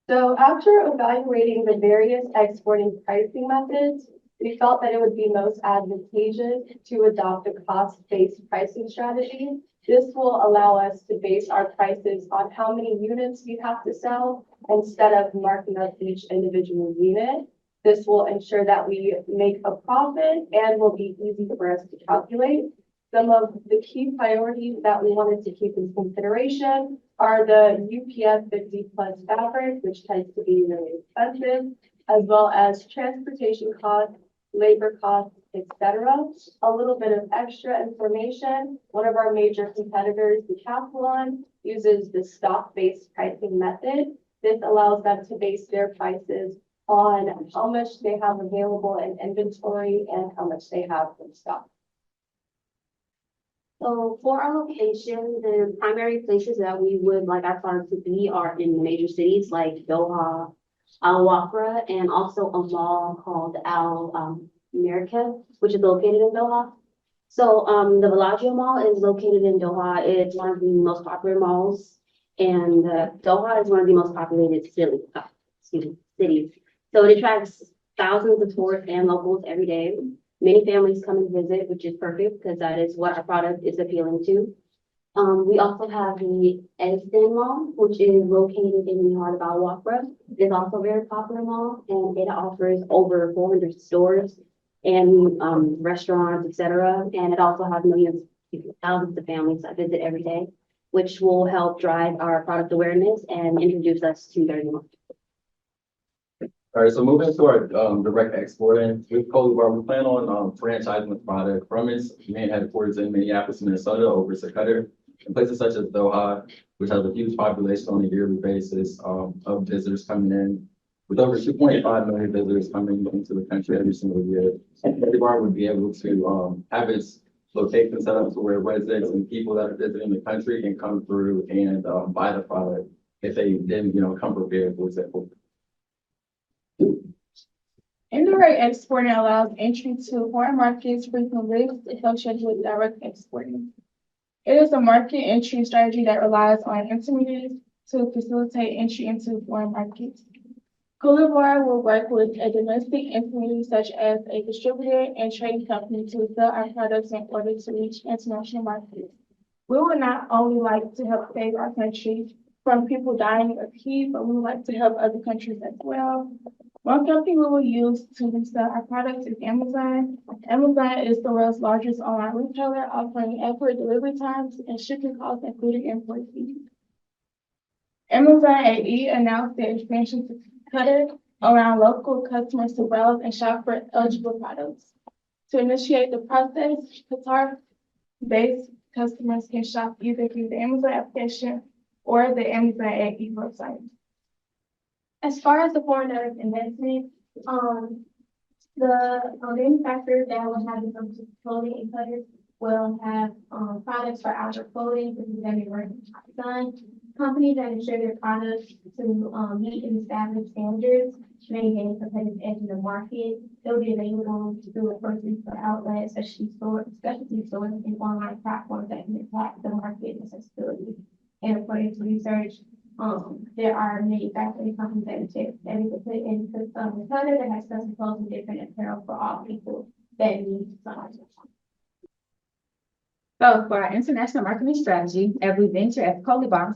So after evaluating the various exporting pricing methods, we felt that it would be most advantageous to adopt a cost-based pricing strategy. This will allow us to base our prices on how many units we have to sell instead of marking up each individual unit. This will ensure that we make a profit and will be easy for us to calculate. Some of the key priorities that we wanted to keep in consideration are the UPF 50 plus fabric, which tends to be really expensive, as well as transportation costs, labor costs, etc. A little bit of extra information. One of our major competitors, Decathlon, uses the stock-based pricing method. This allows them to base their prices on how much they have available in inventory and how much they have in stock. So for our location, the primary places that we would like our product to be are in major cities like Doha, Al Wafra, and also a mall called Al America, which is located in Doha. So the Bellagio Mall is located in Doha. It's one of the most popular malls, and Doha is one of the most populated cities. So it attracts thousands of tourists and locals every day. Many families come and visit, which is perfect because that is what our product is appealing to. We also have the Edison Mall, which is located in the heart of Al Wafra. It's also a very popular mall, and it offers over 400 stores and restaurants, etc. And it also has thousands of families that visit every day, which will help drive our product awareness and introduce us to their new market. All right, so moving to our direct exporting, with Cold Bar, we plan on franchising the product from its main headquarters in Minneapolis, Minnesota, over to Qatar, in places such as Doha, which has a huge population on a yearly basis of visitors coming in. With over 2.5 million visitors coming into the country every single year, Cold Bar would be able to have its location set up to where residents and people that are visiting the country can come through and buy the product if they didn't, come prepared, for example. Indirect exporting allows entry to foreign markets free from risks associated with direct exporting. It is a market entry strategy that relies on intermediaries to facilitate entry into foreign markets. Coulibaur will work with a domestic intermediary such as a distributor and trading company to sell our products in order to reach international markets. We would not only like to help save our country from people dying of heat, but we would like to help other countries as well. One company we will use to resell our products is Amazon. Amazon is the world's largest online retailer, offering accurate delivery times and shipping costs, including import fees. Amazon AE announced their expansion to Qatar, allowing local customers to browse and shop for eligible products. To initiate the process, Qatar-based customers can shop either through the Amazon application or the Amazon AE website. As far as the foreign direct investment, the manufacturers that will have some clothing and cutters will have products for outdoor clothing, which is going to be working done. Companies that ensure their products to meet and establish standards, maintain a competitive edge in the market. They'll be available through a grocery store outlets, specialty stores, and online platforms that can impact the market accessibility. And according to research, there are manufacturing companies that we could put into the cutter that has custom clothes and different apparel for all people that need some. So for our international marketing strategy, as we venture as Coulibaur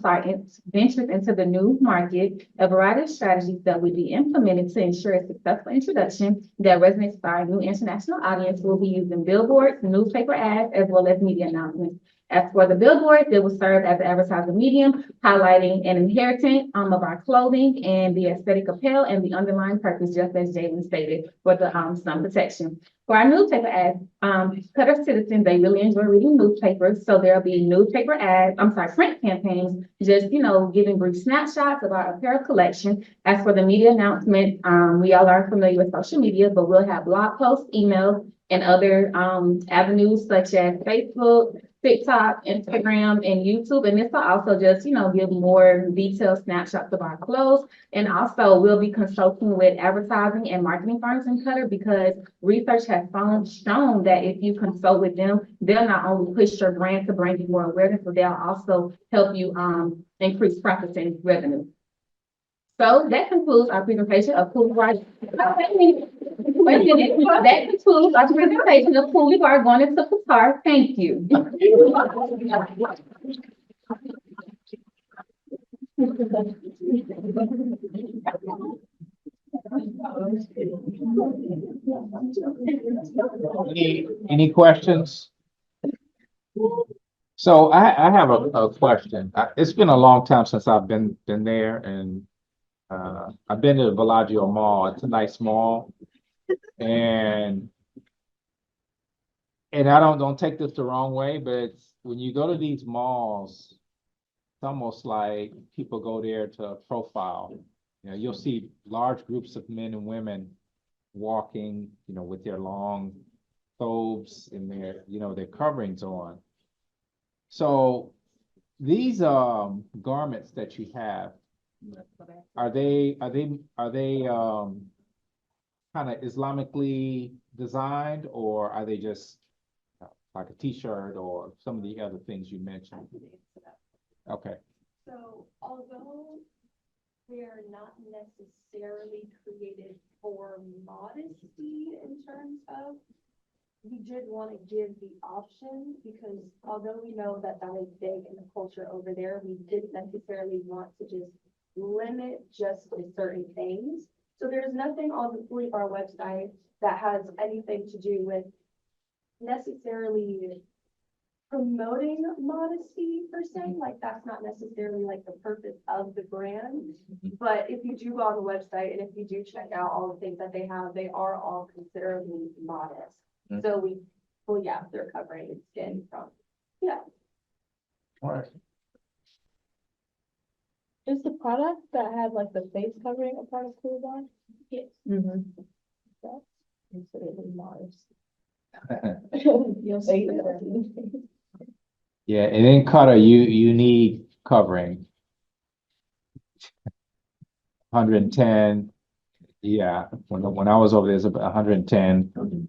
ventures into the new market, a variety of strategies that will be implemented to ensure a successful introduction that resonates with our new international audience will be using billboards, newspaper ads, as well as media announcements. As for the billboard, it will serve as an advertising medium, highlighting an inheritance of our clothing and the aesthetic appeal and the underlying purpose, just as Jalen stated, for the sun protection. For our newspaper ads, Qatar citizens, they really enjoy reading newspapers, so there'll be newspaper ads, print campaigns, just, giving brief snapshots of our apparel collection. As for the media announcement, we all are familiar with social media, but we'll have blog posts, emails, and other avenues such as Facebook, TikTok, Instagram, and YouTube. And this will also just, give more detailed snapshots of our clothes. And also we'll be consulting with advertising and marketing firms in Qatar because research has shown that if you consult with them, they'll not only push your brand to bring you more awareness, but they'll also help you increase profits and revenue. So that concludes our presentation of Coulibaur. Wait a minute, that concludes our presentation of who we are going into Qatar. Thank you. Any questions? So I have a question. It's been a long time since I've been there, and I've been to the Bellagio Mall. It's a nice mall. And I don't take this the wrong way, but it's when you go to these malls, it's almost like people go there to profile. You know, you'll see large groups of men and women walking, you know, with their long robes and their, you know, their coverings on. So these garments that you have, are they kind of Islamically designed, or are they just like a t-shirt or some of the other things you mentioned? Okay. So although they're not necessarily created for modesty in terms of, we did want to give the option because although we know that that is big in the culture over there, we didn't necessarily want to just limit just to certain things. So there's nothing on the Fleet Bar website that has anything to do with necessarily promoting modesty per se, like that's not necessarily like the purpose of the brand. But if you do go on the website and if you do check out all the things that they have, they are all considerably modest. So yeah, they're covering skin from, yeah. All right. Is the product that have like the face covering a part of Cool Bar? Yes. Mm-hmm. That's considerably modest. You'll see that. Yeah, and in Qatar, you need covering. 110. Yeah, when I was over there, it's about 110.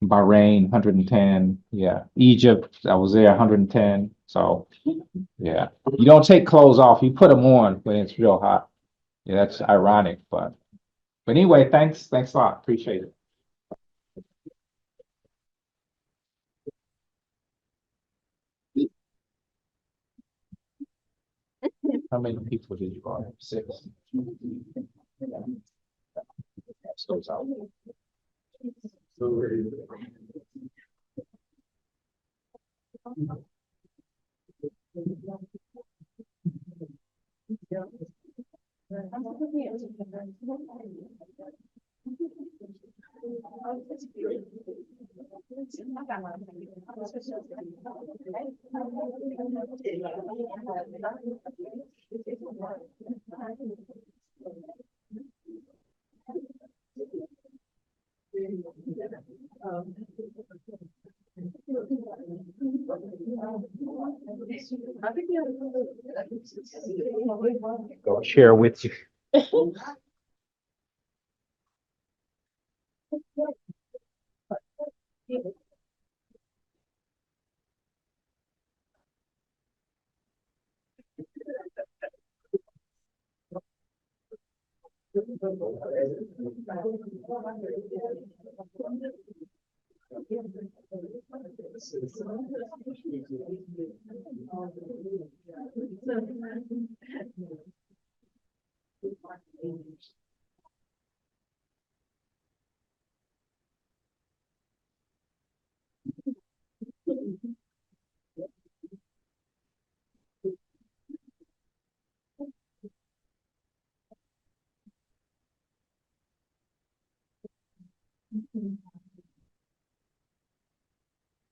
Bahrain, 110. Yeah, Egypt, I was there 110. So yeah, you don't take clothes off. You put them on when it's real hot. Yeah, that's ironic, but anyway, thanks a lot. Appreciate it. How many people did you buy? 6. So it's out. Go share with you.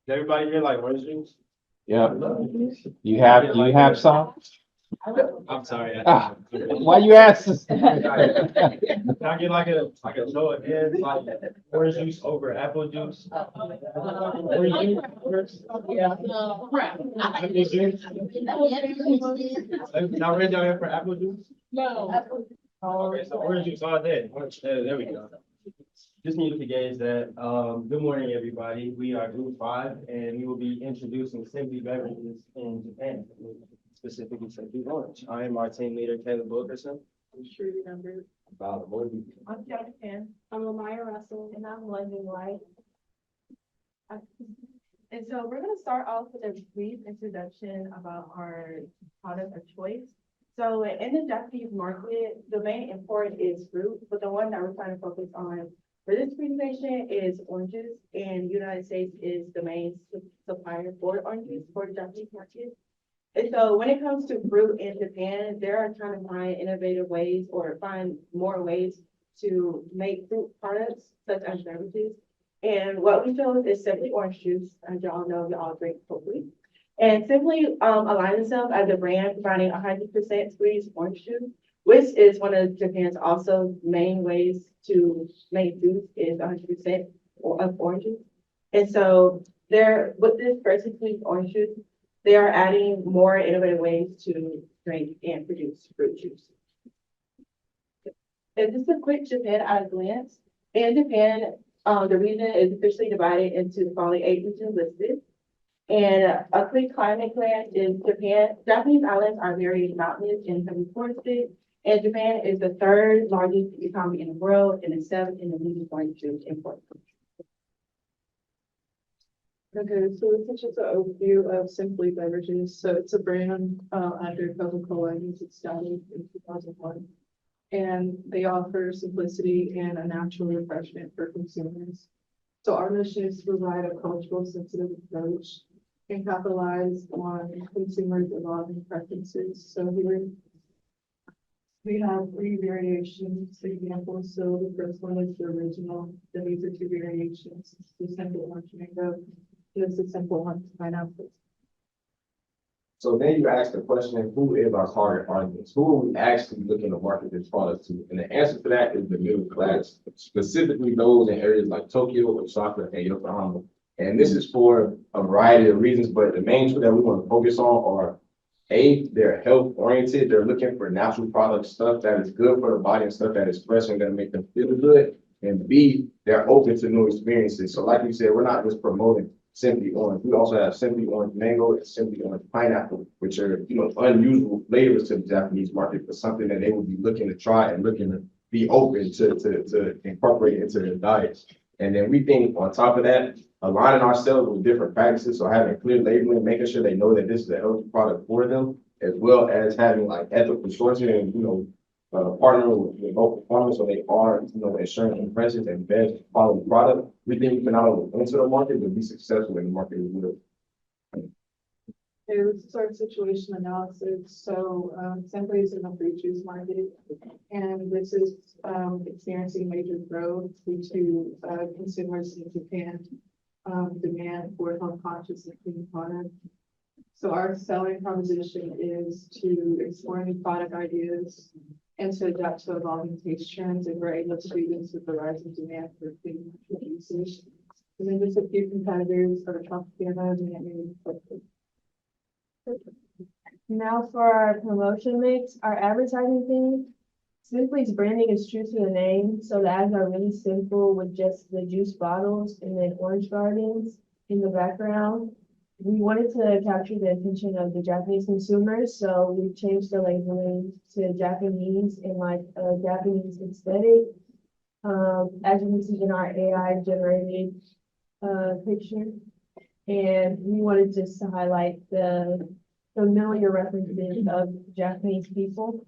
Everybody here like orange juice? Yeah. You have some? I'm sorry. Why you asking? Can I get like a show of hands, like orange juice over apple juice? Orange juice? Yeah. Apple juice? Now we're down here for apple juice? No. Okay, so orange juice all day. There we go. Just needed to gauge that. Good morning, everybody. We are Group 5, and we will be introducing Simply Beverages in Japan, specifically Simply Orange. I am our team leader, Caleb Wilkerson. I'm sure you remember. About emoji. I'm Jonathan. I'm Amaya Russell. And I'm London White. And so we're gonna start off with a brief introduction about our product of choice. So in the Japanese market, the main import is fruit, but the one that we're trying to focus on for this presentation is oranges, and United States is the main supplier for oranges for the Japanese market. And so when it comes to fruit in Japan, they are trying to find innovative ways or find more ways to make fruit products such as beverages. And what we chose is Simply Orange Juice, as y'all know, we all drink hopefully. And Simply aligns itself as a brand providing 100% squeezed orange juice, which is one of Japan's also main ways to make juice is 100% of oranges. And so they're, with this freshly squeezed orange juice, they are adding more innovative ways to drink and produce fruit juice. And just a quick Japan at a glance. In Japan, the region is officially divided into the following 8 regions listed. And a quick climate glance is Japanese islands are very mountainous and heavily forested. And Japan is the 3rd largest economy in the world and the 7th in the leading foreign juice import country. Okay, so this is just an overview of Simply Beverages. So it's a brand under Coca-Cola, and it started in 2001. And they offer simplicity and a natural refreshment for consumers. So our mission is to provide a cultural sensitive approach and capitalize on consumers' evolving preferences. So here we have 3 variations, examples. So the first one is the original. Then these are 2 variations. It's the simple orange mango. It's a simple one, pineapple. So then you ask the question, who is our target audience? Who are we actually looking to market this product to? And the answer to that is the middle class, specifically those in areas like Tokyo, Osaka, and Yokohama. And this is for a variety of reasons, but the main 2 that we want to focus on are A, they're health oriented. They're looking for natural products, stuff that is good for the body and stuff that is fresh and gonna make them feel good. And B, they're open to new experiences. So like you said, we're not just promoting Simply Orange. We also have Simply Orange Mango and Simply Orange Pineapple, which are, unusual flavors to the Japanese market, but something that they would be looking to try and looking to be open to incorporate into their diets. And then we think on top of that, aligning ourselves with different practices, so having clear labeling, making sure they know that this is a healthy product for them, as well as having like ethical sourcing and, partnering with local farmers so they are, ensuring impressions and best quality product. We think we can not only enter the market, but be successful in the market as well. Okay, this is our situation analysis. So Simply is in the fruit juice market, and this is experiencing major growth due to consumers in Japan demand for health conscious and clean products. So our selling proposition is to explore new product ideas and to adapt to evolving taste trends, and we're able to do this with the rising demand for clean usage. And then just a few competitors are Tropicana and Now for our promotion mix, our advertising theme. Simply's branding is true to the name, so the ads are really simple with just the juice bottles and then orange gardens in the background. We wanted to capture the attention of the Japanese consumers, so we changed the labeling to Japanese in like a Japanese aesthetic. As you can see in our AI generated picture. And we wanted just to highlight the familiar references of Japanese people.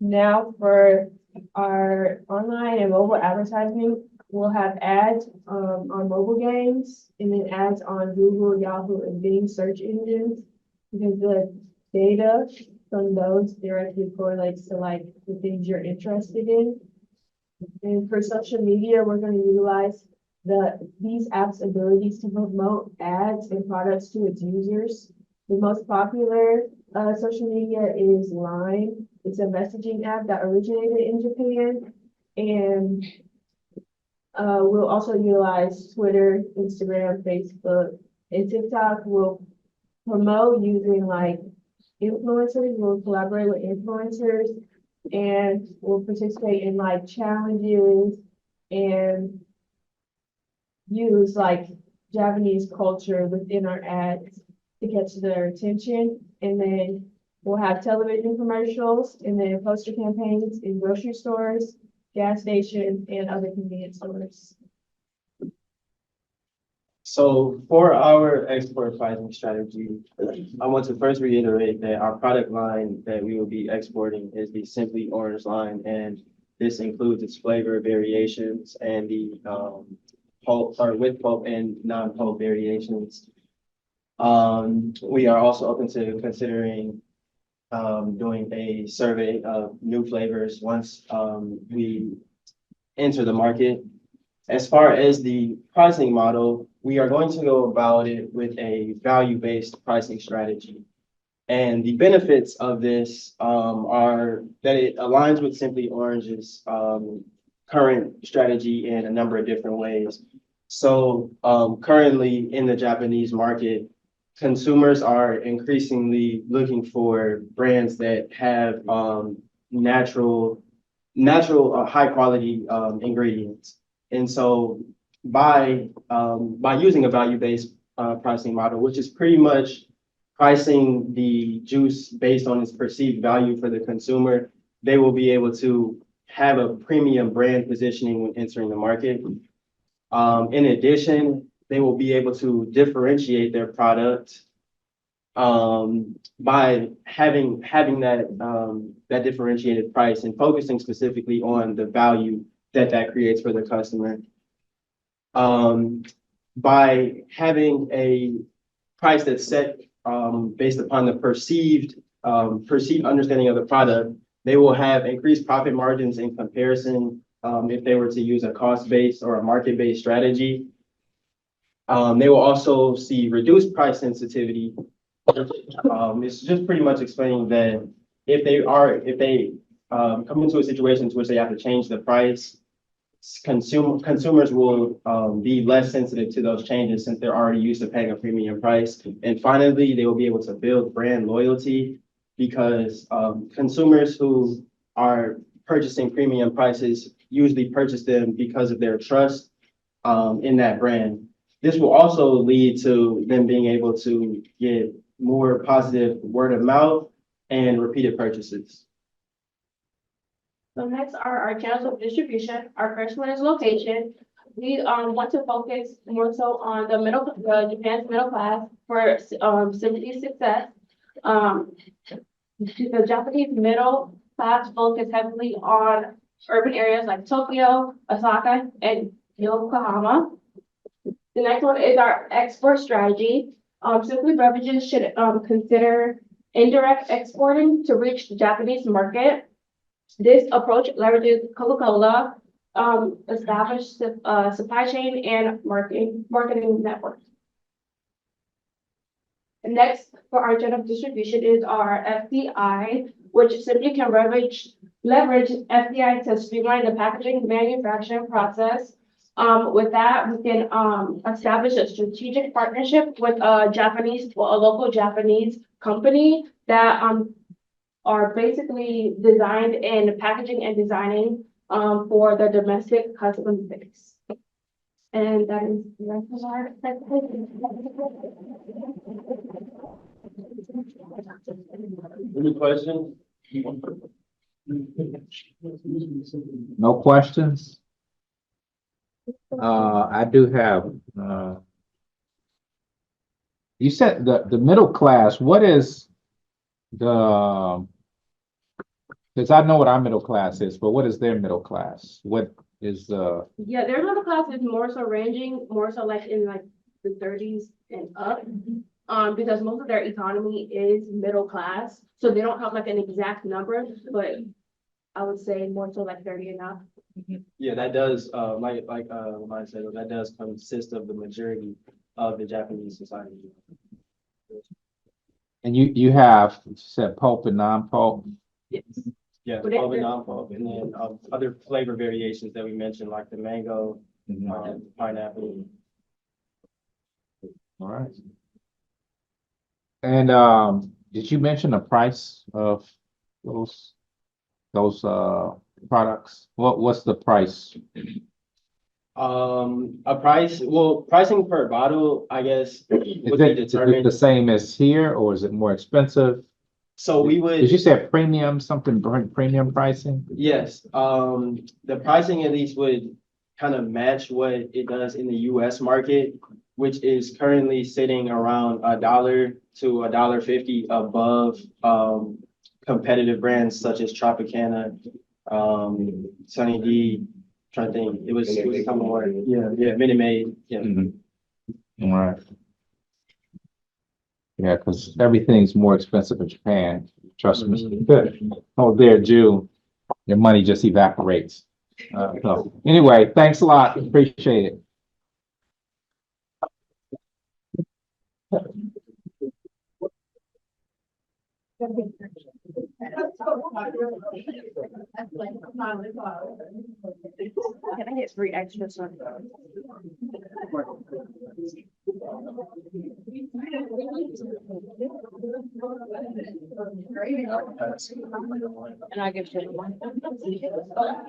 Now for our online and mobile advertising, we'll have ads on mobile games and then ads on Google, Yahoo, and Bing search engines, because the data from those directly correlates to like the things you're interested in. And for social media, we're going to utilize these apps' abilities to promote ads and products to its users. The most popular social media is Line. It's a messaging app that originated in Japan, and we'll also utilize Twitter, Instagram, Facebook, and TikTok. We'll promote using like influencers. We'll collaborate with influencers, and we'll participate in like challenges and use like Japanese culture within our ads to catch their attention. And then We'll have television commercials and then poster campaigns in grocery stores, gas stations, and other convenience stores. So for our export pricing strategy, I want to first reiterate that our product line that we will be exporting is the Simply Orange line, and this includes its flavor variations and the pulp or with pulp and non-pulp variations. We are also open to considering doing a survey of new flavors once we enter the market. As far as the pricing model, we are going to go about it with a value-based pricing strategy. And the benefits of this are that it aligns with Simply Orange's current strategy in a number of different ways. So currently in the Japanese market, consumers are increasingly looking for brands that have natural high quality ingredients. And so by using a value-based pricing model, which is pretty much pricing the juice based on its perceived value for the consumer, they will be able to have a premium brand positioning when entering the market. In addition, they will be able to differentiate their product by having that differentiated price and focusing specifically on the value that creates for the customer. By having a price that's set based upon the perceived understanding of the product, they will have increased profit margins in comparison if they were to use a cost-based or a market-based strategy. They will also see reduced price sensitivity. It's just pretty much explaining that if they come into a situation to which they have to change the price, consumers will be less sensitive to those changes since they're already used to paying a premium price. And finally, they will be able to build brand loyalty because consumers who are purchasing premium prices usually purchase them because of their trust in that brand. This will also lead to them being able to get more positive word of mouth and repeated purchases. So next are our channels of distribution. Our first one is location. We want to focus more so on the Japan's middle class for Simply success. The Japanese middle class focus heavily on urban areas like Tokyo, Osaka, and Yokohama. The next one is our export strategy. Simply Beverages should consider indirect exporting to reach the Japanese market. This approach leverages Coca-Cola, established supply chain and marketing network. And next for our channel of distribution is our FDI, which simply can leverage FDI to streamline the packaging manufacturing process. With that, we can establish a strategic partnership with a local Japanese company that are basically designed in packaging and designing for the domestic customer base. And that is the rest of our presentation. Any questions? No questions? I do have, you said the middle class, what is because I know what our middle class is, but what is their middle class? What is Yeah, their middle class is more so ranging, more so like in like the 30s and up. Because most of their economy is middle class. So they don't have like an exact number, but I would say more so like 30 and up. Yeah, that does, like Maya said, that does consist of the majority of the Japanese society. and you have said pulp and non-pulp? Yes. Yeah, But pulp and non-pulp, and then other flavor variations that we mentioned, like the mango, pineapple. All right. And did you mention the price of those products? What's the price? Pricing per bottle, I guess, would be Is it determined. the same as here, or is it more expensive? So we would. Did you say premium, something premium pricing? Yes, the pricing at least would kind of match what it does in the US market, which is currently sitting around $1 to $1.50 above competitive brands such as Tropicana, Sunny D, trying to think, it was some more, yeah, Minute Maid, yeah. All right. Yeah, because everything's more expensive in Japan. Trust me. Oh, there, Jew, your money just evaporates. So anyway, thanks a lot. Appreciate it. Can I get 3 extras? And I give you one.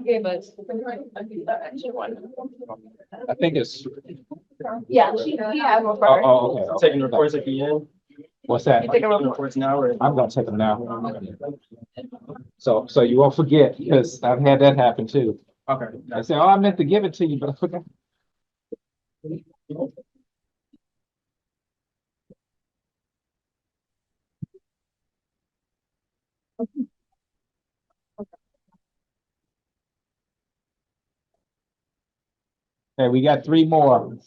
Gave us. I think it's. Yeah, she has one for her. Oh, okay. Taking reports at the end. What's that? You taking reports now or? I'm gonna take them now. So you won't forget, because I've had that happen too. Okay. I say, oh, I meant to give it to you, but I forgot. Okay, we got 3 more.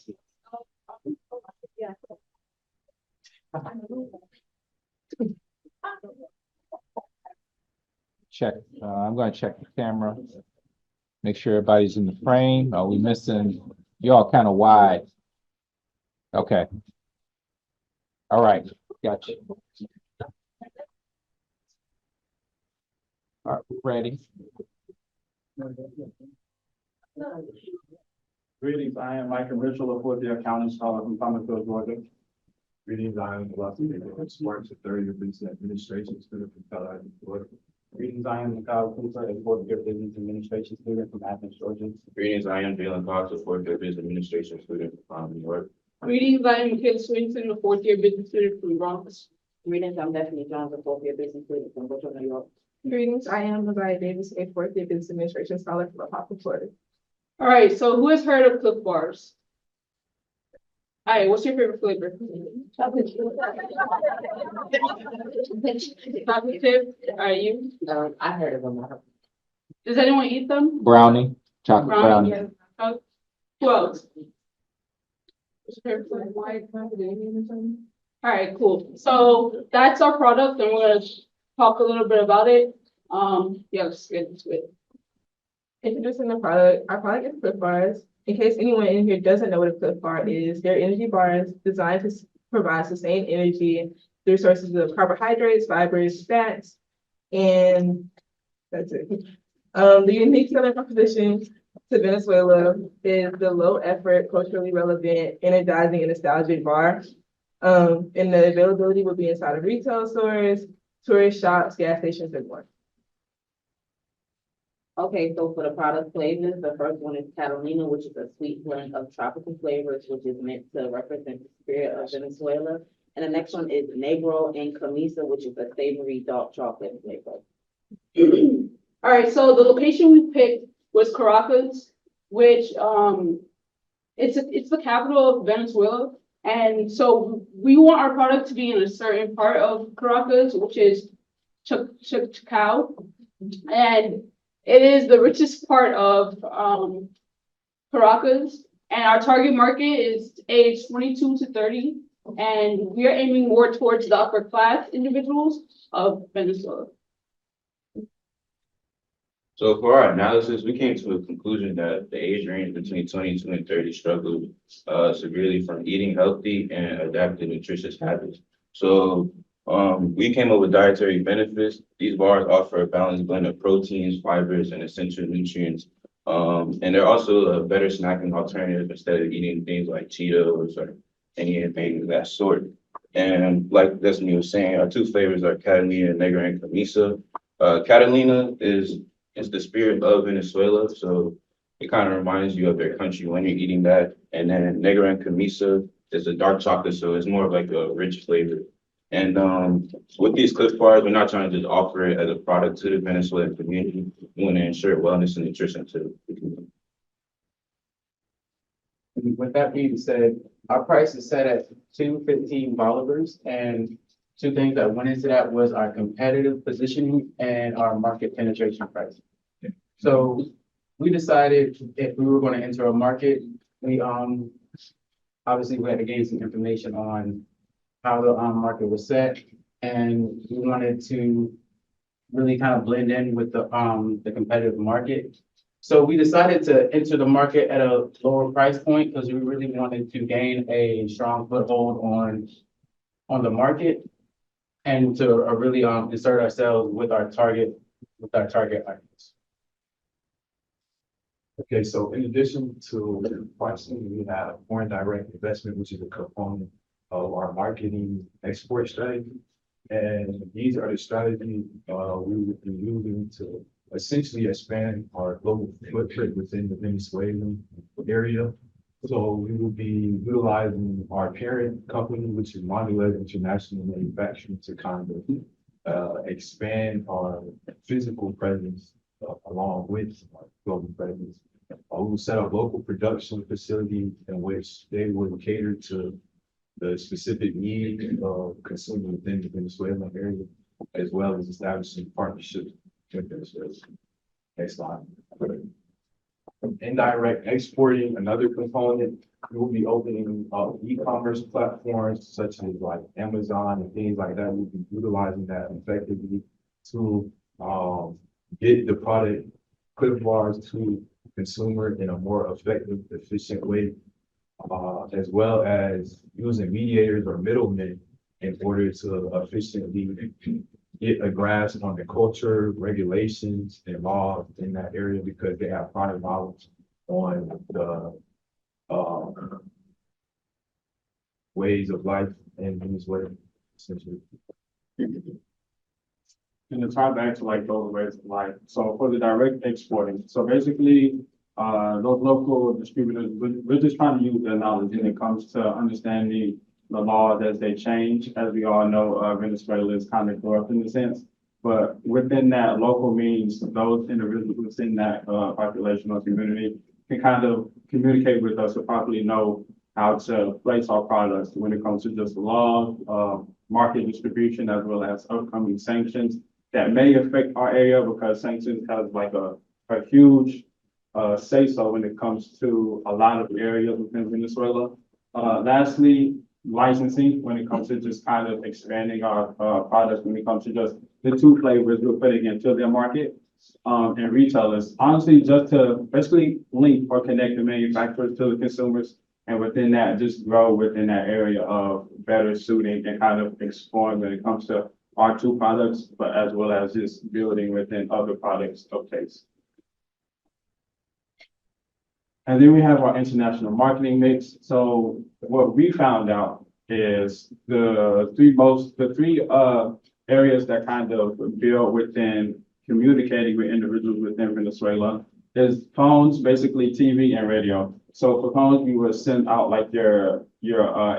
Check, I'm gonna check the camera. Make sure everybody's in the frame. Are we missing? You're all kind of wide. Okay. All right, gotcha. All right, ready? Greetings, I am Michael Mitchell, a fourth-year accounting scholar from Thomasville, Georgia. Greetings, I am Velocity, Smart, a third-year business administration student from Colorado, Florida. Greetings, I am Mikhail Cooper, a fourth-year business administration student from Athens, Georgia. Greetings, I am Jalen Cox, a fourth-year business administration student from New York. Greetings, I am Michaela Swinson, a fourth-year business student from Bronx. Greetings, I'm Stephanie Jones, a fourth-year business student from Brooklyn, New York. Greetings, I am Messiah Davis, a fourth-year business administration scholar from Apopka, Florida. All right, so who has heard of Cliff Bars? All right, what's your favorite flavor? Chocolate chip. Are you? I heard of them. Does anyone eat them? Brownie, chocolate brownie. Yeah. Who else? What's your favorite flavor? All right, cool. So that's our product, and we're gonna talk a little bit about it. Yeah, let's get into it. Introducing the product, our product is Cliff Bars. In case anyone in here doesn't know what a Cliff Bar is, they're energy bars designed to provide sustained energy through sources of carbohydrates, fibers, fats, and that's it. The unique selling proposition to Venezuela is the low effort, culturally relevant, energizing, and nostalgic bar. And the availability will be inside of retail stores, tourist shops, gas stations, and more. Okay, so for the product flavors, the first one is Catalina, which is a sweet blend of tropical flavors, which is meant to represent the spirit of Venezuela. And the next one is Negro and Camisa, which is a savory dark chocolate flavor. All right, so the location we picked was Caracas, which it's the capital of Venezuela. And so we want our product to be in a certain part of Caracas, which is Chacao. And it is the richest part of Caracas, and our target market is age 22 to 30, and we are aiming more towards the upper class individuals of Venezuela. So for our analysis, we came to a conclusion that the age range between 22 and 30 struggled severely from eating healthy and adapting nutritious habits. So we came up with dietary benefits. These bars offer a balanced blend of proteins, fibers, and essential nutrients. And they're also a better snacking alternative instead of eating things like Cheetos or anything of that sort. And like Destiny was saying, our 2 flavors are Catalina, Negra, and Camisa. Catalina is the spirit of Venezuela, so it kind of reminds you of their country when you're eating that. And then Negra and Camisa is a dark chocolate, so it's more of like a rich flavor. And with these clip bars, we're not trying to just offer it as a product to the Venezuelan community. We want to ensure wellness and nutrition to the community. And with that being said, our price is set at 215 bolivars, and two things that went into that was our competitive positioning and our market penetration price. So we decided if we were going to enter a market, we obviously we had to gain some information on how the market was set, and we wanted to really kind of blend in with the competitive market. So we decided to enter the market at a lower price point because we really wanted to gain a strong foothold on the market and to really insert ourselves with our target audience. Okay, so in addition to pricing, we have foreign direct investment, which is a component of our marketing export strategy. And these are the strategies we would be using to essentially expand our global footprint within the Venezuelan area. So we will be utilizing our parent company, which is Mondelez International Manufacturing, to kind of expand our physical presence along with our global presence. We will set up local production facilities in which they will cater to the specific needs of consumers within the Venezuelan area, as well as establishing partnerships with Venezuela. Next slide. Indirect exporting, another component. We will be opening e-commerce platforms such as like Amazon and things like that. We'll be utilizing that effectively to get the product clip bars to consumer in a more effective, efficient way, as well as using mediators or middlemen in order to efficiently get a grasp on the culture, regulations, and laws in that area because they have product knowledge on the ways of life in Venezuela, essentially. And to tie back to like those ways of life. So for the direct exporting, so basically, those local distributors, we're just trying to use their knowledge when it comes to understanding the laws as they change. As we all know, Venezuela is kind of corrupt in a sense, but within that local means, those individuals within that population or community can kind of communicate with us to properly know how to place our products when it comes to just the law, market distribution, as well as upcoming sanctions that may affect our area because sanctions has like a huge say so when it comes to a lot of areas within Venezuela. Lastly, licensing when it comes to just kind of expanding our products when it comes to just the two flavors we're putting into their market and retailers. Honestly, just to basically link or connect the manufacturers to the consumers and within that just grow within that area of better suiting and kind of exploring when it comes to our two products, but as well as just building within other products of taste. And then we have our international marketing mix. So what we found out is the three areas that kind of build within communicating with individuals within Venezuela is phones, basically TV and radio. So for phones, we will send out like your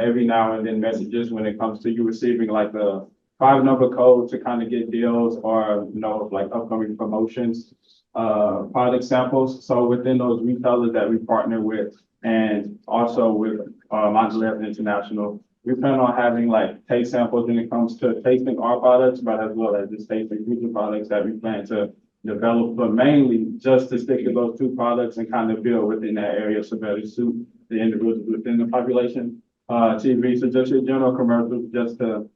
every now and then messages when it comes to you receiving like a 5-number code to kind of get deals or like upcoming promotions. Product samples. So within those retailers that we partner with and also with Mondelez International, we plan on having like taste samples when it comes to tasting our products, but as well as just tasting future products that we plan to develop, but mainly just to stick to those two products and kind of build within that area to better suit the individuals within the population. TV, so just your general commercials, just to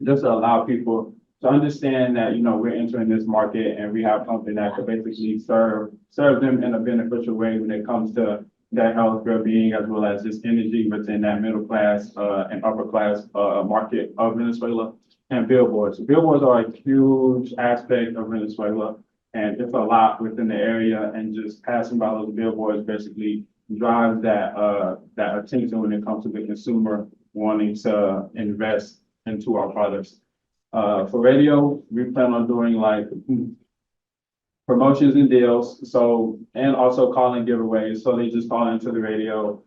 allow people to understand that, we're entering this market and we have something that could basically serve them in a beneficial way when it comes to their health, well-being, as well as just energy within that middle class and upper class market of Venezuela. And billboards. Billboards are a huge aspect of Venezuela, and it's a lot within the area. And just passing by those billboards basically drives that attention when it comes to the consumer wanting to invest into our products. For radio, we plan on doing like promotions and deals. So, and also calling giveaways. So they just call into the radio.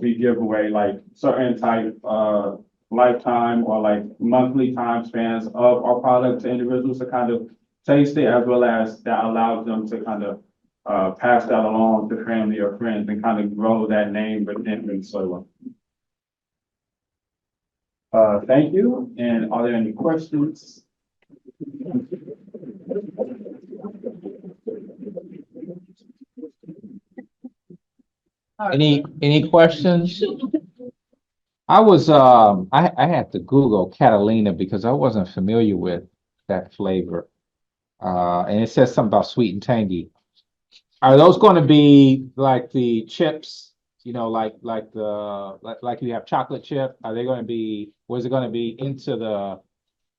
We give away like certain type lifetime or like monthly time spans of our product to individuals to kind of taste it, as well as that allows them to kind of pass that along to family or friends and kind of grow that name within Venezuela. Thank you. And are there any questions? Any questions? I was, I had to Google Catalina because I wasn't familiar with that flavor. And it says something about sweet and tangy. Are those going to be like the chips, you know, like you have chocolate chip? Are they going to be, was it going to be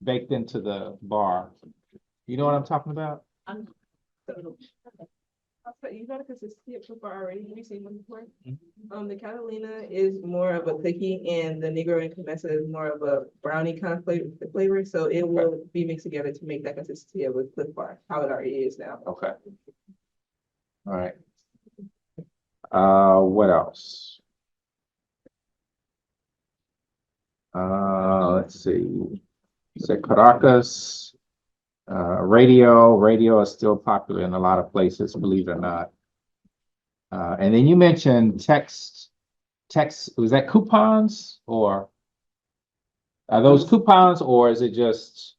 baked into the bar? You know what I'm talking about? You got a consistency of so already. Have you seen one before? The Catalina is more of a cookie, and the Negro and Camesa is more of a brownie kind of flavor. So it will be mixed together to make that consistency of a Cliff Bar, how it already is now. Okay. All right. What else? Let's see. You said Caracas. Radio is still popular in a lot of places, believe it or not. And then you mentioned text, was that coupons or are those coupons or is it just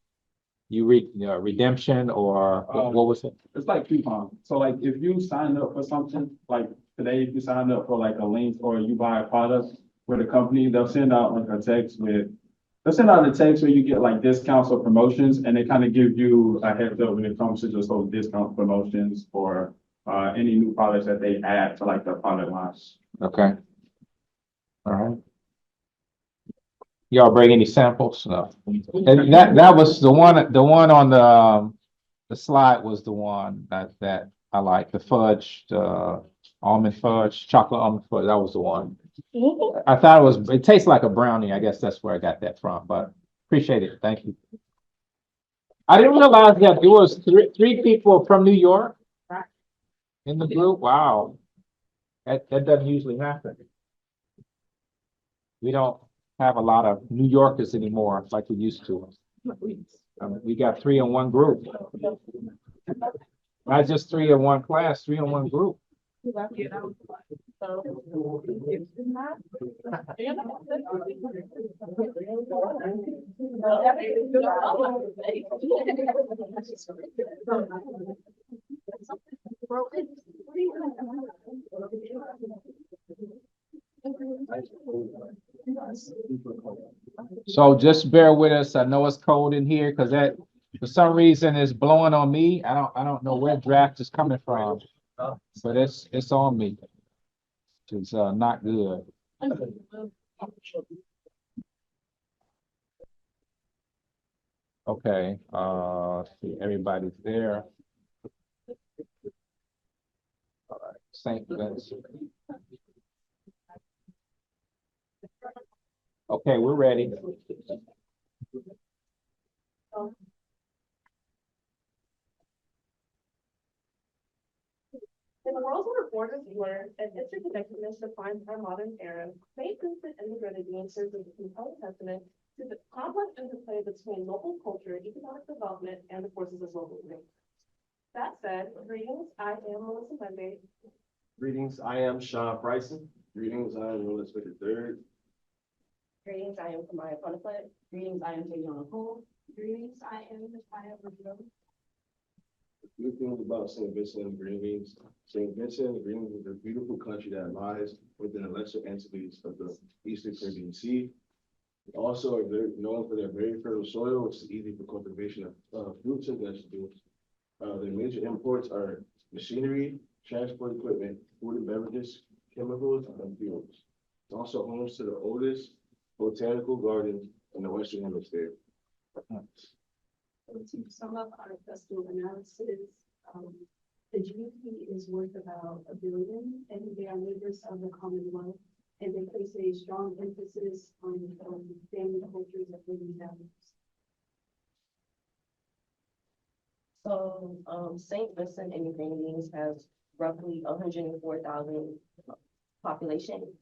you read redemption or what was it? It's like coupon. So like if you sign up for something, like today, if you sign up for like a link or you buy a product with a company, they'll send out like a text where you get like discounts or promotions, and they kind of give you a heads up when it comes to just those discount promotions or any new products that they add to like the product lines. Okay. All right. Y'all bring any samples? No. And that was the one on the slide was the one that I like, the fudge, the almond fudge, chocolate almond fudge. That was the one. I thought it tastes like a brownie. I guess that's where I got that from, but appreciate it. Thank you. I didn't realize that there was three people from New York in the group. Wow. That doesn't usually happen. We don't have a lot of New Yorkers anymore like we used to. We got 3 in one group. Not just 3 in one class, 3 in one group. So just bear with us. I know it's cold in here because that for some reason is blowing on me. I don't know where draft is coming from, but it's on me. It's not good. Okay, see, everybody's there. All right, St. Vincent. Okay, we're ready. In the world's where borders blur and interconnectedness defines our modern era, St. Vincent and the Grenadines serves as a compelling testament to the complex interplay between local culture, economic development, and the forces of global growth. That said, greetings, I am Melissa Monday. Greetings, I am Sean Bryson. Greetings, I am Willis with the third. Greetings, I am Kamaya Poniflet. Greetings, I am Taylor Cole. Greetings, I am Natalia Rubio. A few things about St. Vincent and Grenadines. St. Vincent and Grenadines is a beautiful country that lies within the lesser Antilles of the Eastern Caribbean Sea. They also are very known for their very fertile soil, which is easy for cultivation of fruits and vegetables. Their major imports are machinery, transport equipment, food and beverages, chemicals, and fuels. It's also home to the oldest botanical garden in the Western Hemisphere. To sum up our festival analysis, the GDP is worth about $1 billion, and they are neighbors of the Commonwealth, and they place a strong emphasis on family cultures and living values. So, St. Vincent and the Grenadines has roughly 104,000 population.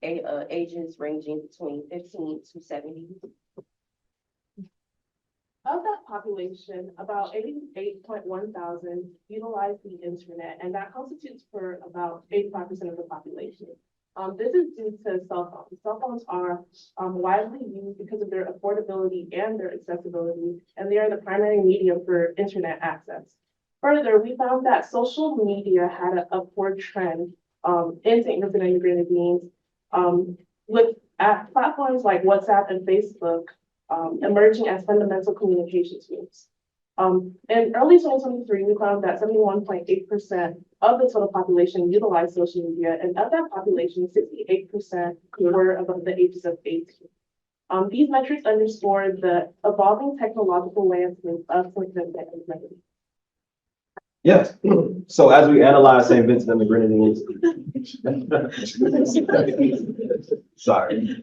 ages ranging between 15 to 70. Of that population, about 88.1 thousand utilize the internet, and that constitutes for about 85% of the population. This is due to cell phones. Cell phones are widely used because of their affordability and their accessibility, and they are the primary medium for internet access. Further, we found that social media had an upward trend in St. Vincent and the Grenadines, with platforms like WhatsApp and Facebook emerging as fundamental communication tools. In early 2023, we found that 71.8% of the total population utilized social media, and of that population, 68% were above the ages of 18. These metrics underscore the evolving technological landscape of St. Vincent and the Grenadines. Yes, so as we analyze St. Vincent and the Grenadines, sorry.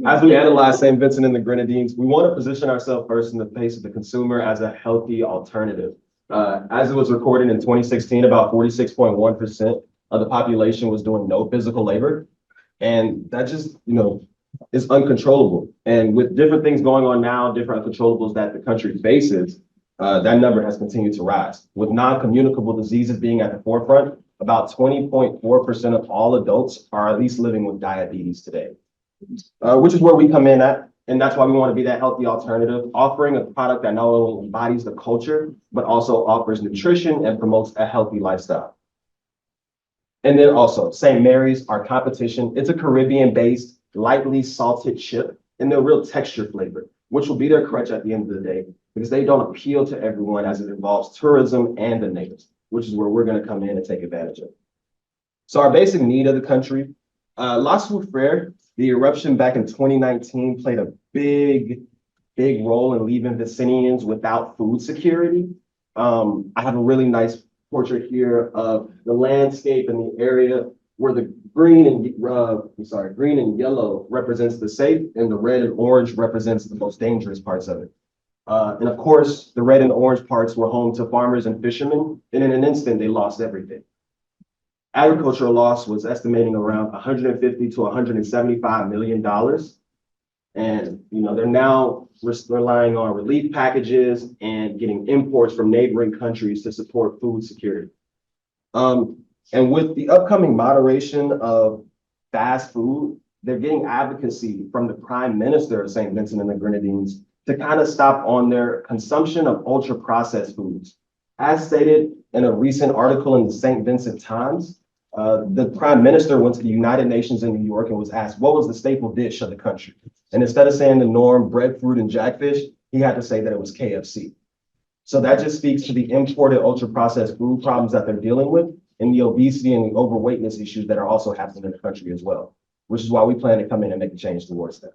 As we analyze St. Vincent and the Grenadines, we want to position ourselves first in the face of the consumer as a healthy alternative. As it was recorded in 2016, about 46.1% of the population was doing no physical labor. And that just, is uncontrollable. And with different things going on now, different uncontrollables that the country faces, that number has continued to rise. With non-communicable diseases being at the forefront, about 20.4% of all adults are at least living with diabetes today, which is where we come in at. And that's why we want to be that healthy alternative, offering a product that not only embodies the culture, but also offers nutrition and promotes a healthy lifestyle. And then also St. Mary's, our competition, it's a Caribbean-based, lightly salted chip and the real texture flavor, which will be their crutch at the end of the day, because they don't appeal to everyone as it involves tourism and the natives, which is where we're going to come in and take advantage of. So our basic need of the country, La Soufrière, the eruption back in 2019 played a big role in leaving Vicinians without food security. I have a really nice portrait here of the landscape and the area where the green and yellow represents the safe, and the red and orange represents the most dangerous parts of it. And of course, the red and orange parts were home to farmers and fishermen, and in an instant, they lost everything. Agricultural loss was estimating around $150 to $175 million. And, they're now relying on relief packages and getting imports from neighboring countries to support food security. And with the upcoming moderation of fast food, they're getting advocacy from the Prime Minister of St. Vincent and the Grenadines to kind of stop on their consumption of ultra-processed foods. As stated in a recent article in the St. Vincent Times, the Prime Minister went to the United Nations in New York and was asked, what was the staple dish of the country? And instead of saying the norm, breadfruit and jackfish, he had to say that it was KFC. So that just speaks to the imported ultra-processed food problems that they're dealing with, and the obesity and the overweightness issues that are also happening in the country as well, which is why we plan to come in and make a change towards that.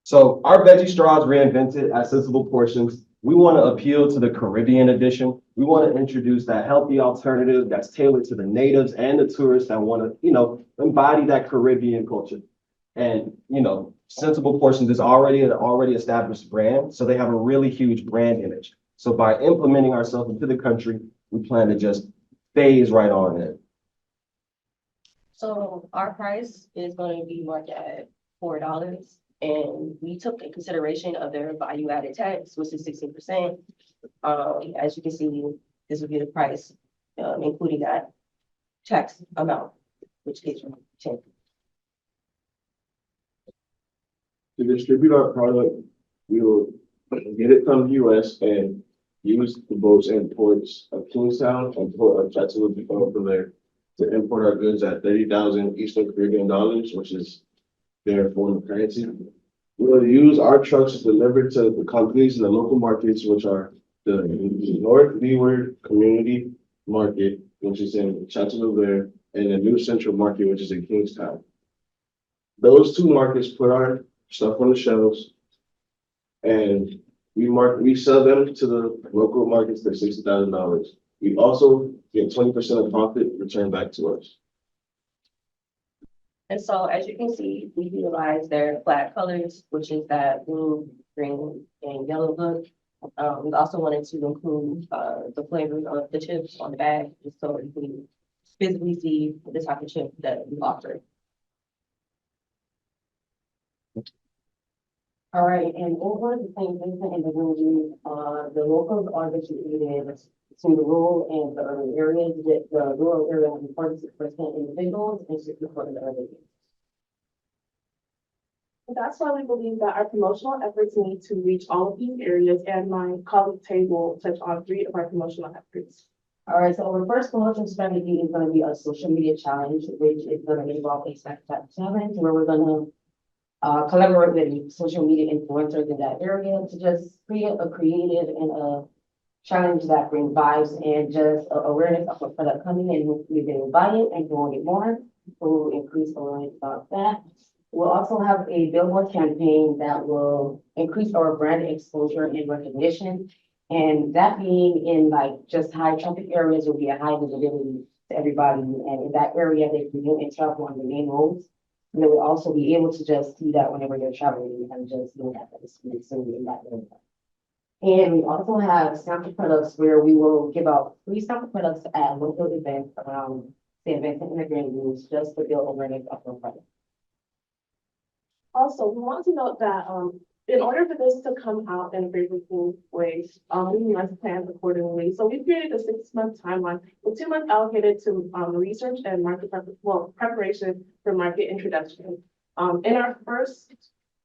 So our veggie straws reinvented as sensible portions. We want to appeal to the Caribbean edition. We want to introduce that healthy alternative that's tailored to the natives and the tourists that want to, embody that Caribbean culture. And, Sensible Portions is already an established brand, so they have a really huge brand image. So by implementing ourselves into the country, we plan to just phase right on in. So our price is going to be marked at $4, and we took in consideration of their value-added tax, which is 16%. As you can see, this would be the price, including that tax amount, which is 10. To distribute our product, we will get it from the US and use the boats and ports of Kingstown and Port of Chattanooga from there to import our goods at 30,000 Eastern Caribbean dollars, which is their foreign currency. We will use our trucks to deliver to the companies in the local markets, which are the North Leeward Community Market, which is in Chattanooga, and the New Central Market, which is in Kingstown. Those two markets put our stuff on the shelves, and we sell them to the local markets for $60,000. We also get 20% of profit returned back to us. And so, as you can see, we utilize their flag colors, which is that blue, green, and yellow look. We also wanted to include, the flavors of the chips on the bag, just so you can physically see the type of chip that we offer. All right, and over the same Vincent and the Green, the locals are distributed to the rural and the urban areas, with the rural area having 46% individuals and 60% the urban. That's why we believe that our promotional efforts need to reach all of these areas, and my colleague Tay will touch on 3 of our promotional efforts. All right, so our first promotion strategy is gonna be a social media challenge, which is gonna involve a Snapchat challenge, where we're gonna collaborate with social media influencers in that area to just create a creative and a challenge that brings vibes and just awareness of a product coming in. Hopefully they will buy it and promote it more, to increase awareness about that. We'll also have a billboard campaign that will increase our brand exposure and recognition. And that being in like just high traffic areas will be a high visibility to everybody. And in that area, they can go and travel on the main roads. And they will also be able to just see that whenever they're traveling and just look at the screen in that area. And we also have sample products where we will give out free sample products at local events around the events and integrating just to build awareness of our product. Also, we want to note that in order for this to come out in a favorable way, we must plan accordingly. So we created a 6-month timeline with 2 months allocated to research and market preparation for market introduction. In our first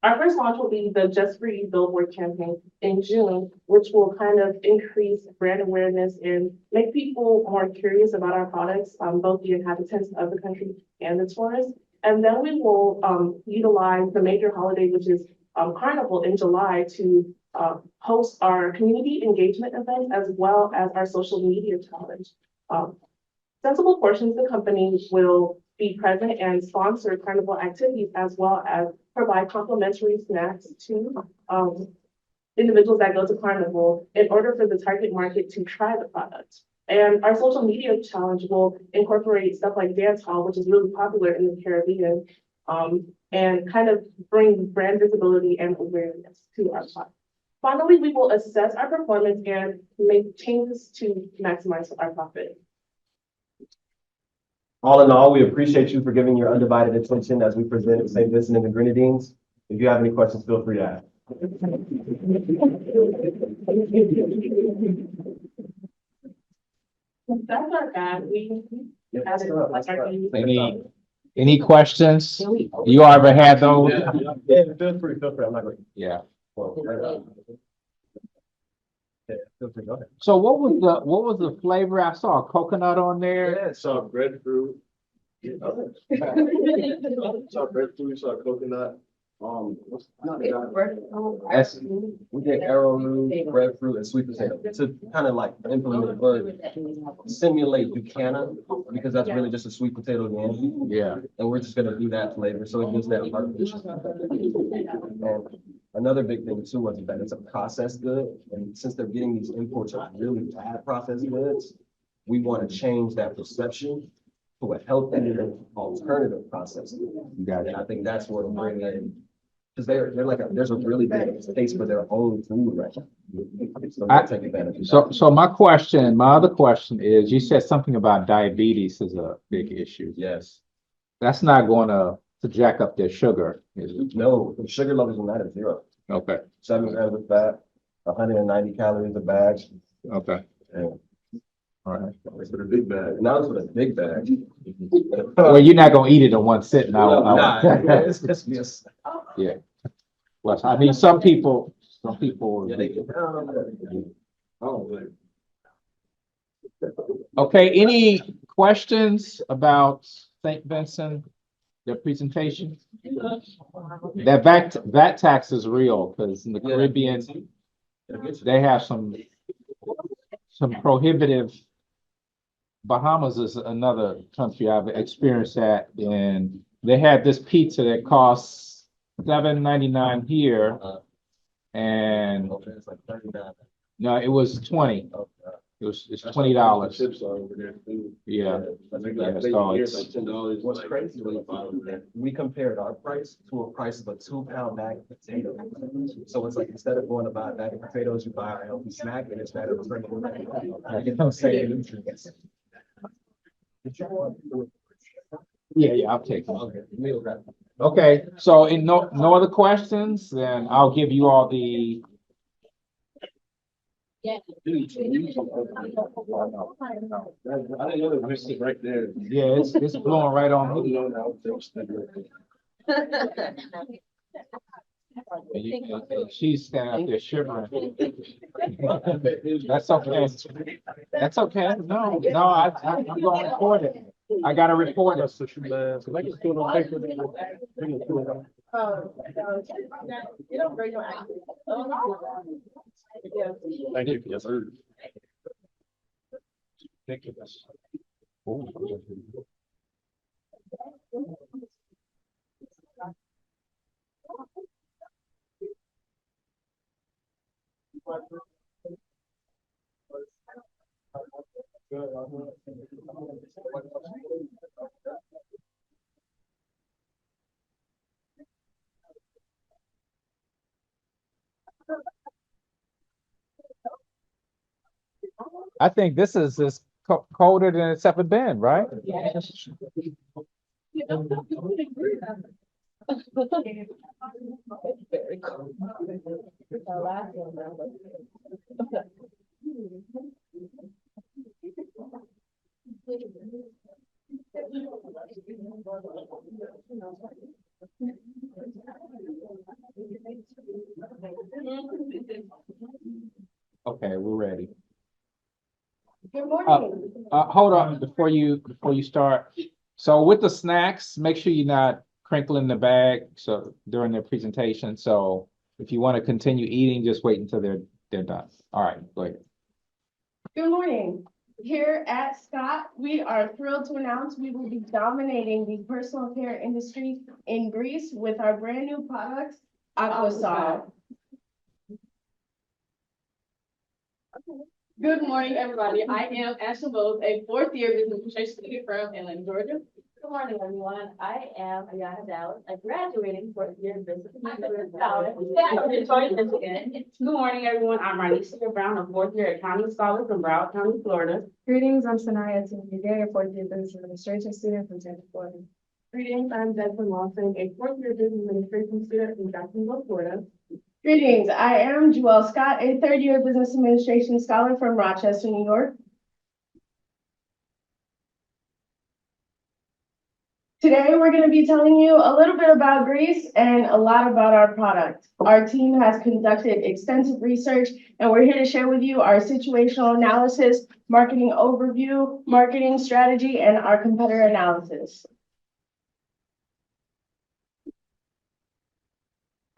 launch will be the Just For You billboard campaign in June, which will kind of increase brand awareness and make people more curious about our products, both the inhabitants of the country and the tourists. And then we will utilize the major holiday, which is Carnival in July, to host our community engagement event as well as our social media challenge. Sensible Portions, the company, will be present and sponsor Carnival activities as well as provide complimentary snacks to individuals that go to Carnival in order for the target market to try the product. And our social media challenge will incorporate stuff like dance hall, which is really popular in the Caribbean, and kind of bring brand visibility and awareness to our product. Finally, we will assess our performance and make changes to maximize our profit. All in all, we appreciate you for giving your undivided attention as we present St. Vincent and the Grenadines. If you have any questions, feel free to ask. That's our bad. Any questions? You ever had those? Yeah, feel free, I'm not going. Yeah. Yeah, feel free, go ahead. So what was the flavor? I saw coconut on there. Yeah, saw breadfruit. Saw breadfruit, saw coconut. What's not That's, we did arrowroot, breadfruit, and sweet potato to kind of like implement or simulate Buchanan, because that's really just a sweet potato again. Yeah. And we're just gonna do that flavor, so it gives that artificial. And another big thing too was that it's a processed good, and since they're getting these imports of really bad processed goods, we want to change that perception to a healthy alternative processed good. Got it. And I think that's what we're bringing in. Because they're like, there's a really big space for their own food right now. So we'll take advantage of that. So my other question is, you said something about diabetes is a big issue. Yes. That's not going to jack up their sugar, is it? No, the sugar levels are not at 0. Okay. 7 grams of fat, 190 calories a bag. Okay. Yeah. All right. It's for the big bag. Now it's for the big bag. Well, you're not gonna eat it in one sitting. Nah, it's just yes. Yeah. Well, I mean, some people. Yeah, they get down on that. Oh, Okay, any questions about St. Vincent, their presentation? That VAT tax is real, because in the Caribbean, they have some prohibitive. Bahamas is another country I've experienced that, and they had this pizza that costs $7.99 here, and it's like 39. no, it was 20. It's $20. Chips are over there too. Yeah. I think Yeah, like so here, it's- like $10. What's crazy was we compared our price to a price of a 2-pound bag of potatoes. So it's like, instead of going to buy a bag of potatoes, you buy a healthy snack and it's better for bringing back. You know, saying nutrients. Yeah, I'll take it. Okay, so in no other questions, then I'll give you all the. I didn't know that was right there. Yeah, it's blowing right I on don't me. know now. And she's standing up there shivering. That's okay. That's okay. No, I'm going to report it. I gotta report it. Thank you. Yes, sir. Ridiculous. I think this is as colder than it's ever been, right? Very cool. It's our last one now, but- Okay, we're ready. Good morning. Hold on before you start. So with the snacks, make sure you're not crinkling the bag so during their presentation. So if you want to continue eating, just wait until they're done. All right, go ahead. Good morning. Here at Scott, we are thrilled to announce we will be dominating the personal care industry in Greece with our brand new products, Aquasol. Good morning, everybody. I am Ashley Bowles, a fourth-year business administration student from Atlanta, Georgia. Good morning, everyone. I am Ayana Dallas, a graduating fourth-year business administration scholar from Detroit, Michigan. Good morning, everyone. I'm Ranisha Brown, a fourth-year accounting scholar from Broward County, Florida. Greetings, I'm Sanaya Timothy, a fourth-year business administration student from Tampa, Florida. Greetings, I'm Desmond Lawson, a fourth-year business administration student from Jacksonville, Florida. Greetings, I am Joelle Scott, a third-year business administration scholar from Rochester, New York. Today, we're going to be telling you a little bit about Greece and a lot about our product. Our team has conducted extensive research, and we're here to share with you our situational analysis, marketing overview, marketing strategy, and our competitor analysis.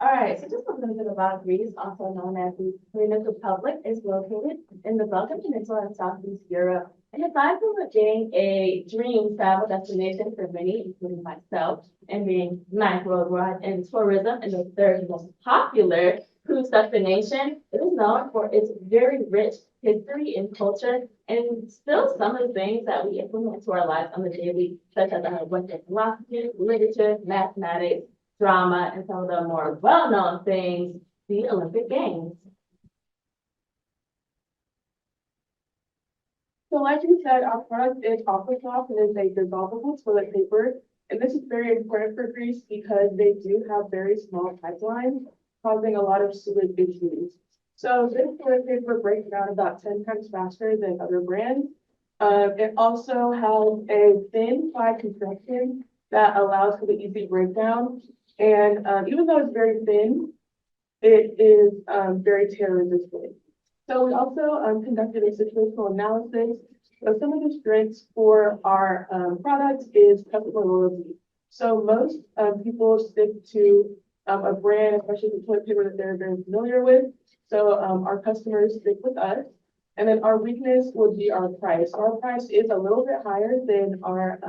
All right, so just a little bit about Greece, also known as the Hellenic Republic, is located in the Balkan Peninsula in Southeast Europe. And aside from it being a dream travel destination for many, including myself, and being ninth worldwide in tourism and the third most popular cruise destination, it is known for its very rich history and culture, and still some of the things that we implement to our lives on the daily, such as Western philosophy, literature, mathematics, drama, and some of the more well-known things, the Olympic Games. So like you said, our product is Aquasol, and is a dissolvable toilet paper. And this is very important for Greece because they do have very small pipelines, causing a lot of sewage issues. So this toilet paper breaks down about 10 times faster than other brands. It also has a thin ply construction that allows for the easy breakdown. And even though it's very thin, it is very tear resistant. So we also conducted a situational analysis. So some of the strengths for our product is customer loyalty. So most people stick to a brand, especially the toilet paper that they're very familiar with. So our customers stick with us. And then our weakness would be our price. Our price is a little bit higher than our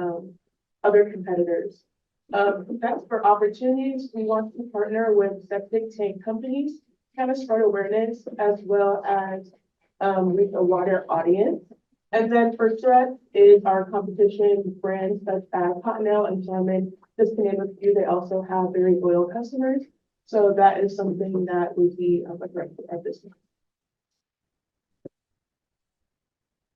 other competitors. That's for opportunities. We want to partner with septic tank companies, kind of spread awareness, as well as reach a wider audience. And then for threats is our competition with brands such as Cottonelle and German. Just to name a few, they also have very loyal customers. So that is something that would be a threat to our business.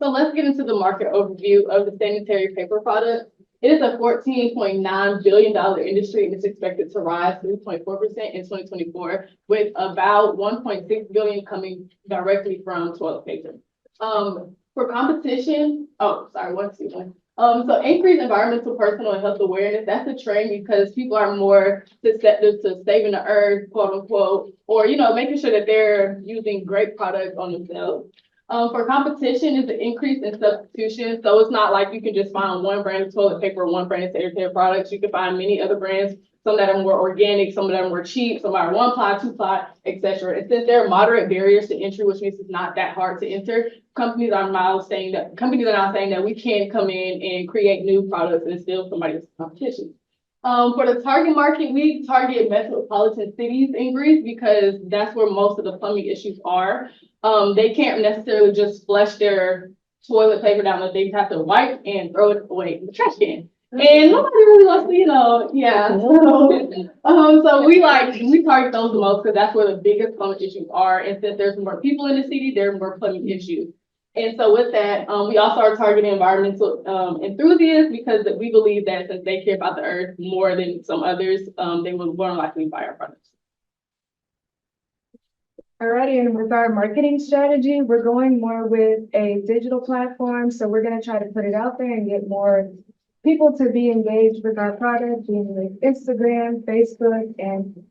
So let's get into the market overview of the sanitary paper product. It is a $14.9 billion industry and it's expected to rise 3.4% in 2024, with about 1.6 billion coming directly from toilet paper. For competition, so increased environmental, personal, and health awareness, that's a trend because people are more susceptible to saving the earth, quote unquote, or, making sure that they're using great products on themselves. For competition is the increase in substitution. So it's not like you can just find one brand of toilet paper, one brand of sanitary products. You can find many other brands, some that are more organic, some that are more cheap, some are 1-ply, 2-ply, etc. And since there are moderate barriers to entry, which means it's not that hard to enter, companies are now saying that we can come in and create new products and steal somebody's competition. For the target market, we target metropolitan cities in Greece because that's where most of the plumbing issues are. They can't necessarily just flush their toilet paper down, but they have to wipe and throw it away in the trash can. And nobody really wants to, so we target those the most because that's where the biggest plumbing issues are. And since there's more people in the city, there are more plumbing issues. And so with that, we also are targeting environmental enthusiasts because we believe that since they care about the earth more than some others, they will more likely buy our products. Alrighty, and with our marketing strategy, we're going more with a digital platform. So we're gonna try to put it out there and get more people to be engaged with our product, being with Instagram, Facebook, and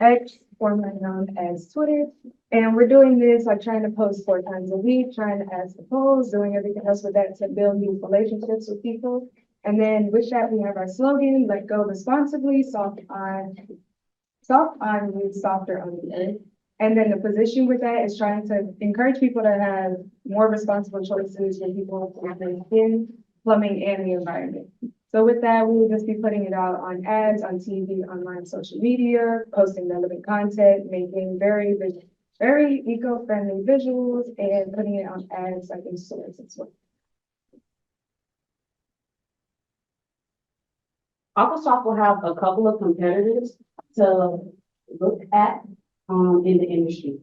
X, formerly known as Twitter. And we're doing this, like trying to post 4 times a week, trying to ask the polls, doing everything else with that to build new relationships with people. And then with that, we have our slogan, let go responsibly, soft on you, softer on the earth. And then the position with that is trying to encourage people to have more responsible choices when people in plumbing and the environment. So with that, we will just be putting it out on ads, on TV, online, social media, posting relevant content, making very eco-friendly visuals, and putting it on ads like in stores as well. Microsoft will have a couple of competitors to look at in the industry.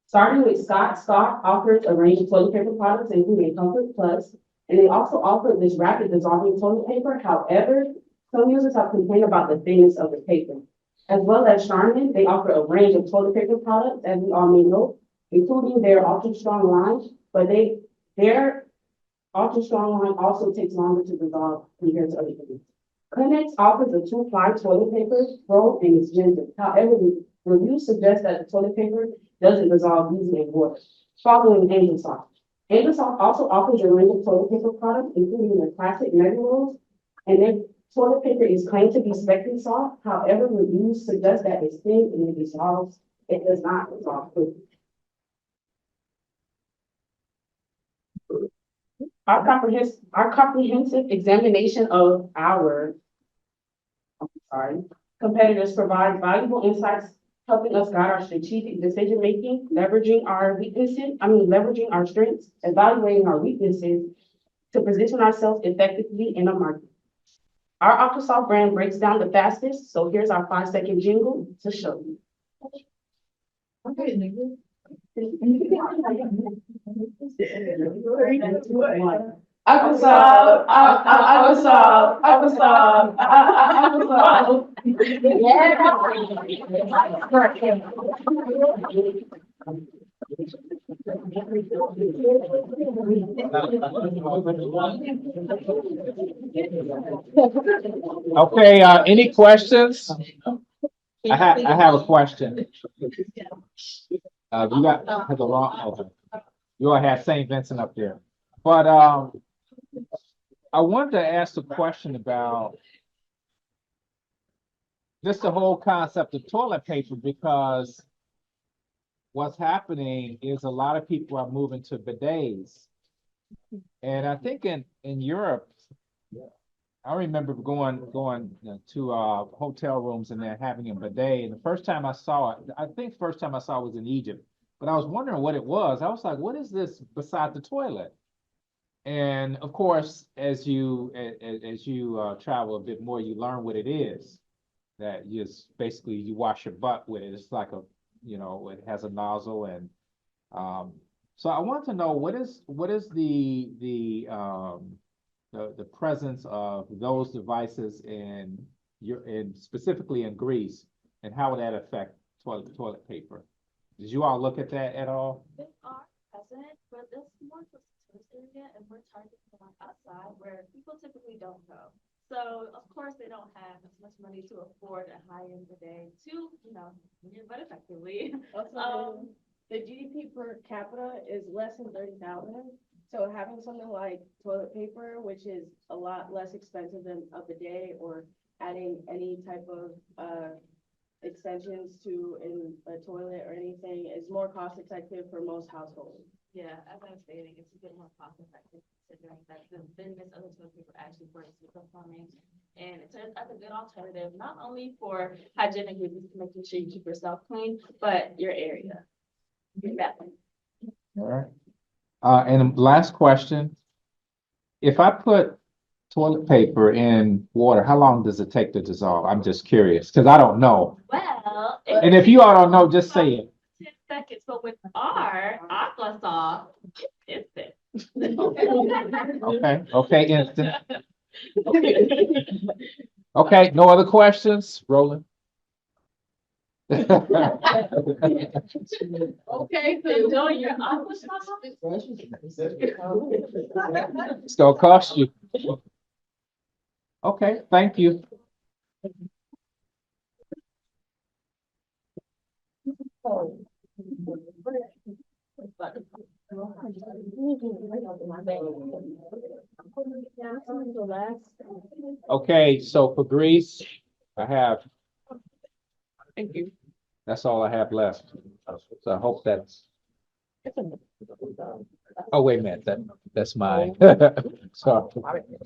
Starting with Scott offers a range of toilet paper products, including Comfort Plus, and they also offer this rapid dissolving toilet paper. However, some users have complained about the thickness of the paper. As well as Charmin, they offer a range of toilet paper products, as we all may know, including their ultra strong line, but their ultra strong line also takes longer to dissolve compared to other things. Kleenex offers a 2-ply toilet paper roll and is gentle. However, the reviews suggest that the toilet paper doesn't dissolve easily in water. Following Angel Soft. Angel Soft also offers a range of toilet paper products, including the classic mega rolls, and their toilet paper is claimed to be spectrum soft. However, reviews suggest that it's thin and it dissolves. It does not dissolve quickly. Our comprehensive examination of our competitors provide valuable insights, helping us guide our strategic decision making, leveraging our strengths, evaluating our weaknesses to position ourselves effectively in the market. Our Aquasoft brand breaks down the fastest, so here's our 5-second jingle to show you. Aquasoft, Aquasoft, Aquasoft, Aquasoft. Okay, any questions? I have a question. You got the wrong, you all have St. Vincent up there. But I wanted to ask a question about just the whole concept of toilet paper, because what's happening is a lot of people are moving to bidets. And I think in Europe, I remember going to hotel rooms and they're having a bidet. And the first time I saw it, I think first time I saw it was in Egypt. but I was wondering what it was. I was like, what is this beside the toilet? And of course, as you travel a bit more, you learn what it is. That you just basically you wash your butt with it. It's like a, it has a nozzle, and so I want to know what is the presence of those devices in specifically in Greece, and how would that affect toilet paper? Did you all look at that at all? They are present, but that's more for the tourist area, and we're targeting them outside where people typically don't go. So of course they don't have as much money to afford a high-end bidet to, but effectively. Also, the GDP per capita is less than 30,000. So having something like toilet paper, which is a lot less expensive than a bidet, or adding any type of extensions to in a toilet or anything, is more cost effective for most households. Yeah, as I was stating, it's a bit more cost effective considering that the vendors of the toilet paper actually works with the plumbing. And it turns out a good alternative, not only for hygienic reasons, making sure you keep yourself clean, but your area, your bathroom. All right. And last question. If I put toilet paper in water, how long does it take to dissolve? I'm just curious, because I don't know. Well. And if you all don't know, just say it. 10 seconds, but with our Aquasoft, it's instant. Okay, instant. Okay, no other questions? Roland? Okay, so enjoy your Aquasoft. It's gonna cost you. Okay, thank you. Okay, so for Greece, I have. Thank you. That's all I have left. So I hope that's. Oh, wait a minute, that's mine. Sorry.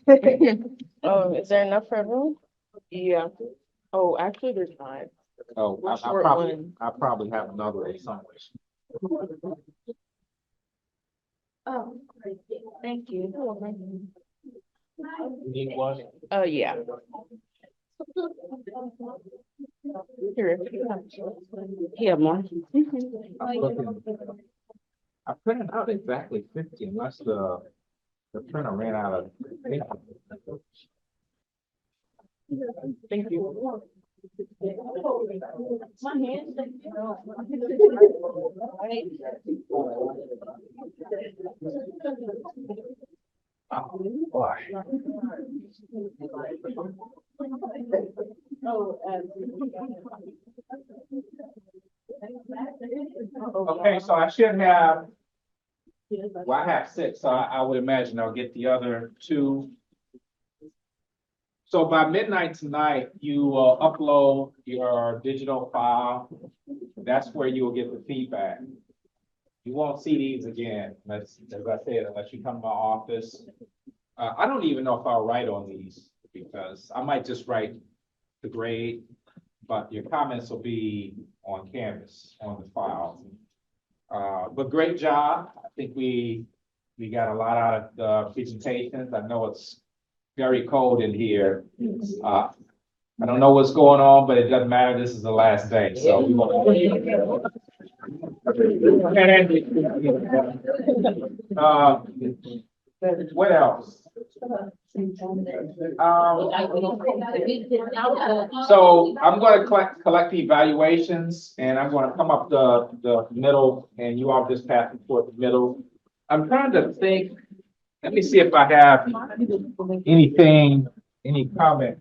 Is there enough for everyone? Yeah. Oh, actually, there's not. Oh, I probably have another one somewhere. Oh, thank you. You need one? Yeah. Here. Yeah, more. I'm looking. I printed out exactly 50 unless the printer ran out of ink. Thank you. My hand. Oh, boy. Okay, so I should have, well, I have 6, so I would imagine I'll get the other 2. So by midnight tonight, you will upload your digital file. That's where you will get the feedback. You won't see these again, as I said, unless you come to my office. I don't even know if I'll write on these, because I might just write the grade, but your comments will be on Canvas, on the file. But great job. I think we got a lot out of the presentations. I know it's very cold in here. I don't know what's going on, but it doesn't matter. This is the last day, so we want what else? So I'm going to collect the evaluations, and I'm going to come up the middle, and you all just pass and forth the middle. I'm trying to think. Let me see if I have anything, any comment.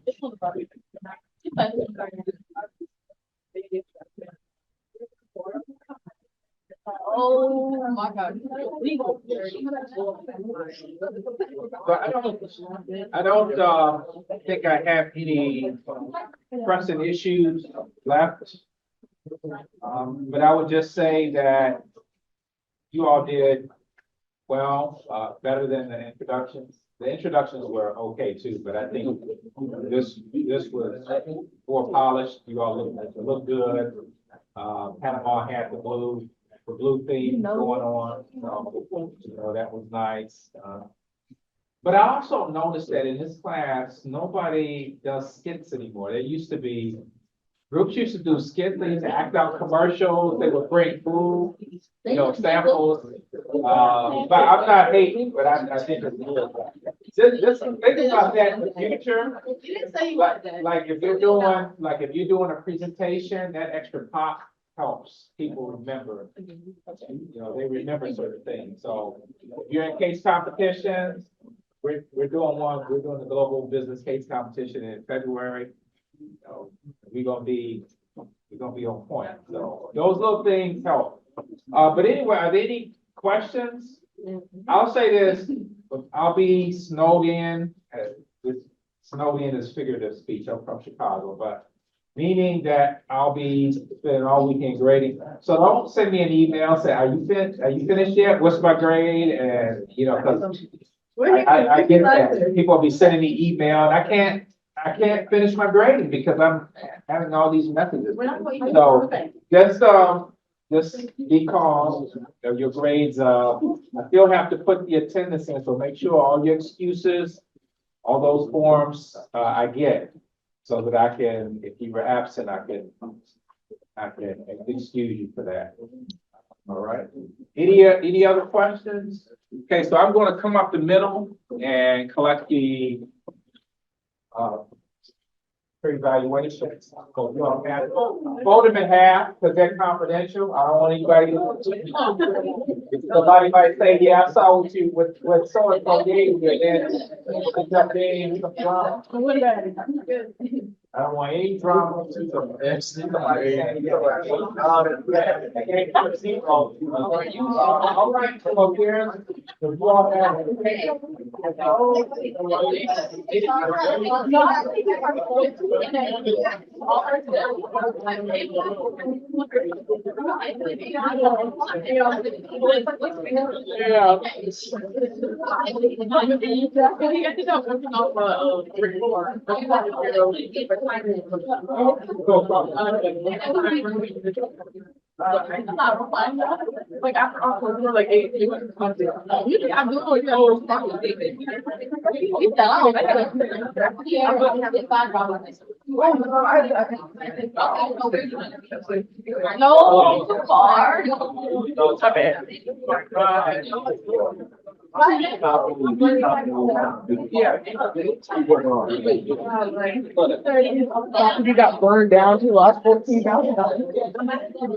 Oh my God. But I don't think I have any pressing issues left. But I would just say that you all did well, better than the introductions. The introductions were okay too, but I think this was more polished. You all look good. Panama had the blue. the blue theme going on, so, that was nice. But I also noticed that in this class, nobody does skits anymore. There used to be, groups used to do skits, they used to act out commercials, they would bring food, samples. But I'm not hating, but I think it's good. Just think about that in the future. Like if you're doing a presentation, that extra pop helps people remember. They remember certain things. So if you're in case competitions, we're doing the global business case competition in February. We're gonna be on point. So those little things help. But anyway, are there any questions? I'll say this, I'll be snowed in. Snowed in is figurative speech. I'm from Chicago, but meaning that I'll be spending all weekend grading. So don't send me an email, say, are you finished yet? What's my grade? And, because I get that. People will be sending me email and I can't finish my grading because I'm having all these messages. So just be calm. Your grades, I still have to put the attendance in, so make sure all your excuses, all those forms, I get, so that I can, if you were absent, I can excuse you for that. All right. Any other questions? Okay, so I'm going to come up the middle and collect the evaluations. Fold them in half because they're confidential. I don't want anybody to. Somebody might say, "Yeah, I saw what so and so gave you," and then jump in some drama. I don't want any drama. All right, come up here. The floor Like after all, we're like 8. Usually I'm doing no, too far. You got burned down to lost $14,000.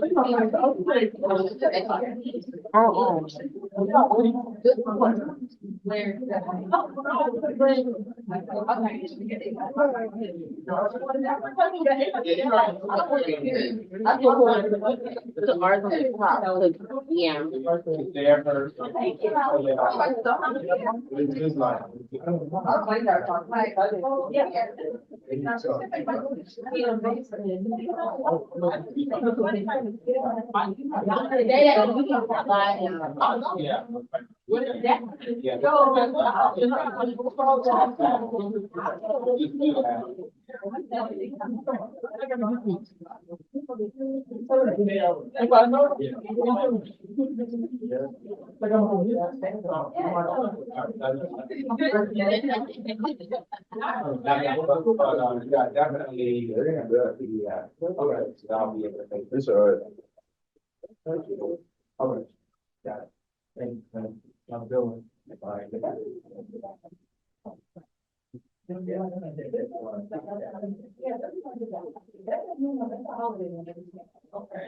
Definitely. All right, so I'll be able to take this. It's all right. All right. Got it. Thank you. I'm Bill. All right. Okay.